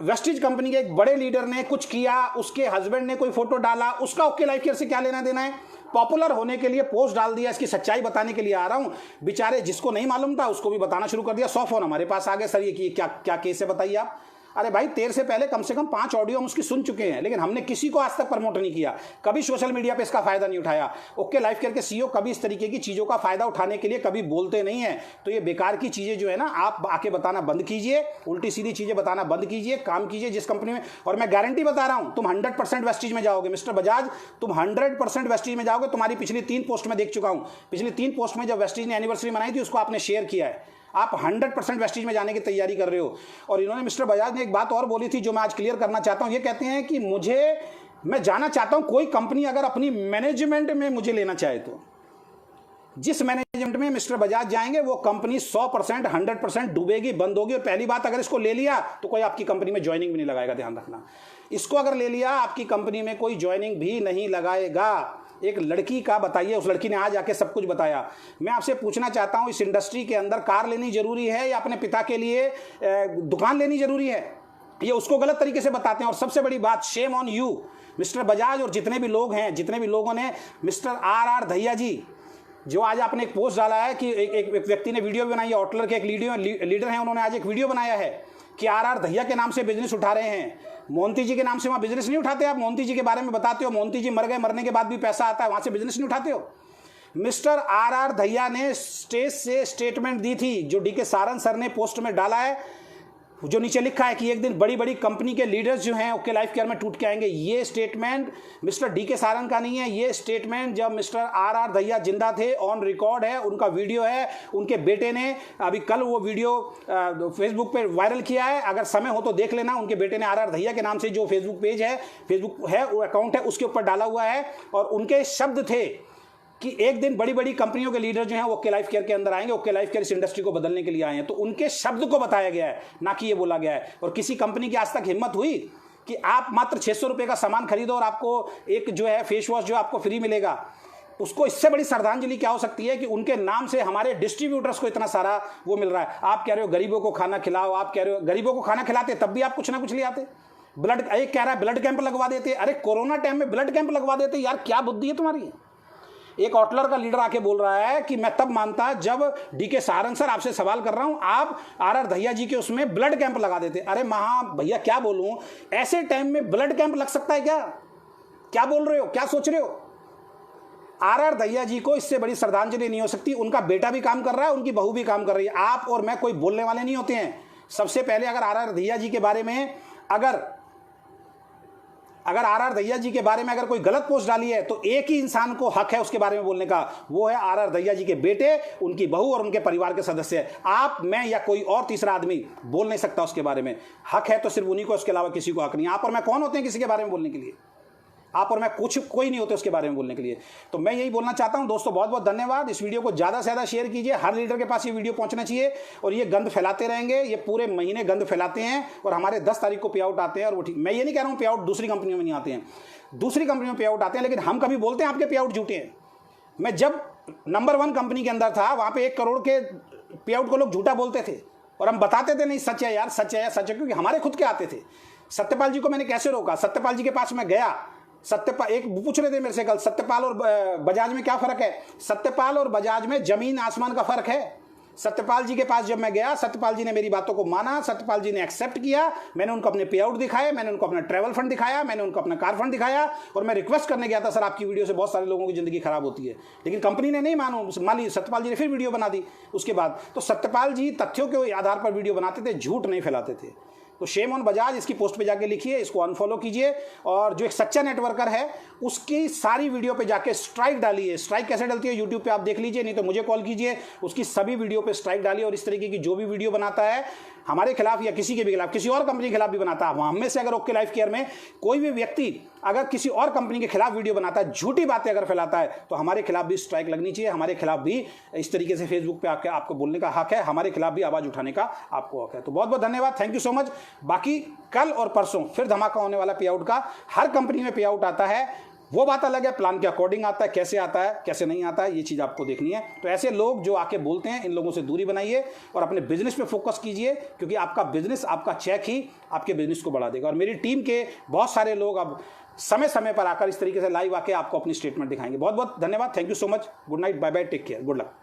वेस्टिज कंपनी के एक बड़े लीडर ने कुछ किया, उसके हस्बैंड ने कोई फोटो डाला, उसका ओके लाइफ केयर से क्या लेना देना है? पॉपुलर होने के लिए पोस्ट डाल दिया, इसकी सच्चाई बताने के लिए आ रहा हूं। बेचारे जिसको नहीं मालूम था उसको भी बताना शुरू कर दिया। 100 फोन हमारे पास आ गए, सर ये क्या क्या केस है बताइए आप। अरे भाई, तेरे से पहले कम से कम 5 ऑडियो हम उसकी सुन चुके हैं, लेकिन हमने किसी को आज तक प्रमोट नहीं किया, कभी सोशल मीडिया पे इसका फायदा नहीं उठाया। ओके लाइफ केयर के सीईओ कभी इस तरीके की चीजों का फायदा उठाने के लिए कभी बोलते नहीं है। तो ये बेकार की चीजें जो है ना, आप आके बताना बंद कीजिए, उल्टी सीधी चीजें बताना बंद कीजिए, काम कीजिए जिस कंपनी में। और मैं गारंटी बता रहा हूं, तुम 100% वेस्टिज में जाओगे मिस्टर बजाज, तुम 100% वेस्टिज में जाओगे। तुम्हारी पिछली 3 पोस्ट में देख चुका हूं, पिछली 3 पोस्ट में जब वेस्टिज ने एनिवर्सरी मनाई थी उसको आपने शेयर किया है। आप 100% वेस्टिज में जाने की तैयारी कर रहे हो। और इन्होंने, मिस्टर बजाज ने एक बात और बोली थी जो मैं आज क्लियर करना चाहता हूं। ये कहते हैं कि मैं जाना चाहता हूं कोई कंपनी अगर अपनी मैनेजमेंट में मुझे लेना चाहे तो, जिस मैनेजमेंट में मिस्टर बजाज जाएंगे वो कंपनी 100% 100% डूबेगी, बंद होगी। और पहली बात, अगर इसको ले लिया तो कोई आपकी कंपनी में ज्वाइनिंग भी नहीं लगाएगा, ध्यान रखना। इसको अगर ले लिया आपकी कंपनी में कोई ज्वाइनिंग भी नहीं लगाएगा। एक लड़की का बताइए, उस लड़की ने आज आके सब कुछ बताया। मैं आपसे पूछना चाहता हूं, इस इंडस्ट्री के अंदर कार लेनी जरूरी है या अपने पिता के लिए दुकान लेनी जरूरी है? ये उसको गलत तरीके से बताते हैं। और सबसे बड़ी बात, shame on you mister Bajaj और जितने भी लोग हैं, जितने भी लोगों ने, मिस्टर आर दहिया जी, जो आज आपने एक पोस्ट डाला है कि एक व्यक्ति ने वीडियो बनाई है, ऑटलर के एक लीडर हैं, उन्होंने आज एक वीडियो बनाया है कि आर दहिया के नाम से बिजनेस उठा रहे हैं। मोंती जी के नाम से वहां बिजनेस नहीं उठाते आप। मोंती जी के बारे में बताते हो, मोंती जी मर गए, मरने के बाद भी पैसा आता है, वहां से बिजनेस नहीं उठाते हो। मिस्टर आर दहिया ने स्टेज से स्टेटमेंट दी थी, जो डीके सारन सर ने पोस्ट में डाला है, जो नीचे लिखा है कि एक दिन बड़ी बड़ी कंपनी के लीडर्स जो हैं ओके लाइफ केयर में टूट के आएंगे। ये स्टेटमेंट मिस्टर डीके सारन का नहीं है, ये स्टेटमेंट जब मिस्टर आर दहिया जिंदा थे, ऑन रिकॉर्ड है, उनका वीडियो है। उनके बेटे ने अभी कल वो वीडियो फेसबुक पे वायरल किया है, अगर समय हो तो देख लेना। उनके बेटे ने आर दहिया के नाम से जो फेसबुक पेज है, फेसबुक है, वो अकाउंट है, उसके ऊपर डाला हुआ है। और उनके शब्द थे कि एक दिन बड़ी बड़ी कंपनियों के लीडर जो हैं वो ओके लाइफ केयर के अंदर आएंगे, ओके लाइफ केयर इस इंडस्ट्री को बदलने के लिए आए हैं। तो उनके शब्द को बताया गया है, ना कि ये बोला गया है। और किसी कंपनी की आज तक हिम्मत हुई कि आप मात्र 600 रुपए का सामान खरीदो और आपको एक जो है फेस वॉश जो आपको फ्री मिलेगा? उसको इससे बड़ी श्रद्धांजलि क्या हो सकती है कि उनके नाम से हमारे डिस्ट्रीब्यूटर्स को इतना सारा वो मिल रहा है। आप कह रहे हो गरीबों को खाना खिलाओ, आप कह रहे हो गरीबों को खाना खिलाते, तब भी आप कुछ ना कुछ ले आते। ब्लड, एक कह रहा है ब्लड कैंप लगवा देते। अरे कोरोना टाइम में ब्लड कैंप लगवा देते, यार क्या बुद्धि है तुम्हारी? एक ऑटलर का लीडर आके बोल रहा है कि मैं तब मानता जब डीके सारन सर, आपसे सवाल कर रहा हूं, आप आर दहिया जी के उसमें ब्लड कैंप लगा देते। अरे भैया क्या बोलूं, ऐसे टाइम में ब्लड कैंप लग सकता है क्या? क्या बोल रहे हो, क्या सोच रहे हो? आर दहिया जी को इससे बड़ी श्रद्धांजलि नहीं हो सकती। उनका बेटा भी काम कर रहा है, उनकी बहू भी काम कर रही है। आप और मैं कोई बोलने वाले नहीं होते हैं। सबसे पहले अगर आर दहिया जी के बारे में अगर आर दहिया जी के बारे में अगर कोई गलत पोस्ट डाली है तो एक ही इंसान को हक है उसके बारे में बोलने का, वो है आर दहिया जी के बेटे, उनकी बहू और उनके परिवार के सदस्य। आप, मैं या कोई और तीसरा आदमी बोल नहीं सकता उसके बारे में। हक है तो सिर्फ उन्हीं को, उसके अलावा किसी को हक नहीं। आप और मैं कौन होते हैं किसी के बारे में बोलने के लिए? आप और मैं कोई नहीं होते उसके बारे में बोलने के लिए। तो मैं यही बोलना चाहता हूं दोस्तों, बहुत बहुत धन्यवाद। इस वीडियो को ज़्यादा से ज़्यादा शेयर कीजिए, हर लीडर के पास ये वीडियो पहुंचना चाहिए। और ये गंद फैलाते रहेंगे, ये पूरे महीने गंद फैलाते हैं और हमारे 10 तारीख को पे आउट आते हैं। और वो ठीक, मैं ये नहीं कह रहा हूँ पे आउट दूसरी कंपनियों में नहीं आते हैं, दूसरी कंपनियों में पे आउट आते हैं, लेकिन हम कभी बोलते हैं आपके पे आउट झूठे हैं? मैं जब नंबर 1 कंपनी के अंदर था, वहाँ पे 1 करोड़ के पे आउट को लोग झूठा बोलते थे और हम बताते थे नहीं सच है यार, सच है यार, सच है, क्योंकि हमारे खुद के आते थे। सत्यपाल जी को मैंने कैसे रोका? सत्यपाल जी के पास मैं गया, सत्यपाल, एक पूछ रहे थे मेरे से कल, सत्यपाल और बजाज में क्या फर्क है? सत्यपाल और बजाज में जमीन आसमान का फर्क है। सत्यपाल जी के पास जब मैं गया, सत्यपाल जी ने मेरी बातों को माना, सत्यपाल जी ने एक्सेप्ट किया। मैंने उनको अपने पे आउट दिखाए, मैंने उनको अपना ट्रैवल फंड दिखाया, मैंने उनको अपना कार फंड दिखाया। और मैं रिक्वेस्ट करने गया था, सर आपकी वीडियो से बहुत सारे लोगों की जिंदगी खराब होती है, लेकिन कंपनी ने नहीं मानी। सत्यपाल जी ने फिर वीडियो बना दी उसके बाद। तो सत्यपाल जी तथ्यों के आधार पर वीडियो बनाते थे, झूठ नहीं फैलाते थे। तो शेम ऑन बजाज, इसकी पोस्ट पे जाके लिखिए, इसको अनफॉलो कीजिए। और जो एक सच्चा नेटवर्कर है उसकी सारी वीडियो पे जाके स्ट्राइक डालिए। स्ट्राइक कैसे डलती है यूट्यूब पे आप देख लीजिए, नहीं तो मुझे कॉल कीजिए। उसकी सभी वीडियो पे स्ट्राइक डालिए। और इस तरीके की जो भी वीडियो बनाता है हमारे खिलाफ या किसी के भी खिलाफ, किसी और कंपनी के खिलाफ भी बनाता है, हम में से अगर ओके लाइफ केयर में कोई भी व्यक्ति अगर किसी और कंपनी के खिलाफ वीडियो बनाता है, झूठी बातें अगर फैलाता है, तो हमारे खिलाफ भी स्ट्राइक लगनी चाहिए। हमारे खिलाफ भी इस तरीके से फेसबुक पे आपको बोलने का हक है, हमारे खिलाफ भी आवाज उठाने का आपको हक है। तो बहुत बहुत धन्यवाद, थैंक यू सो मच। बाकी कल और परसों फिर धमाका होने वाला पे आउट का। हर कंपनी में पे आउट आता है, वो बात अलग है, प्लान के अकॉर्डिंग आता है, कैसे नहीं आता है, ये चीज़ आपको देखनी है। तो ऐसे लोग जो आके बोलते हैं, इन लोगों से दूरी बनाइए और अपने बिजनेस पे फोकस कीजिए, क्योंकि आपका बिजनेस, आपका चेक ही आपके बिजनेस को बढ़ा देगा। और मेरी टीम के बहुत सारे लोग अब समय समय पर आकर इस तरीके से लाइव आके आपको अपनी स्टेटमेंट दिखाएंगे। बहुत बहुत धन्यवाद, thank you so much, good night, bye bye, take care, good luck.